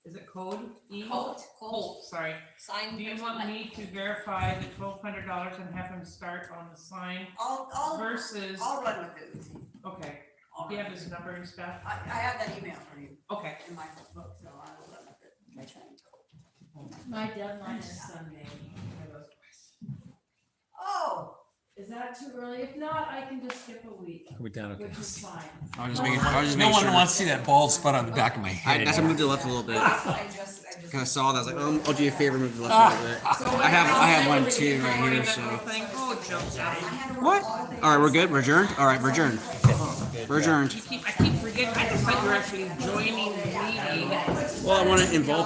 Is it code E? Colt. Colt, sorry. Sign. Do you want me to verify the $1,200 and have him start on the sign I'll versus, run with it with you. okay, I'll do you run have with his number and stuff? it. I have that email from you Okay, in my book, so I will run with it. My deadline is Sunday for those questions. Oh, Is that too early? If not, I can just skip a week, Are we down? Okay. which is fine. I was just making sure. wants to see that bald spot on the back of my head. That's why I moved to the left a little bit. I just. Kind of saw that. I was like, I'll do you a favor, move to the left a little bit. I have one too right here. So Oh, jumps out. what? All right, we're good. We're adjourned. All right, we're adjourned. We're adjourned. I keep forgetting, I just thought you were actually joining the meeting. Well, I want to involve people.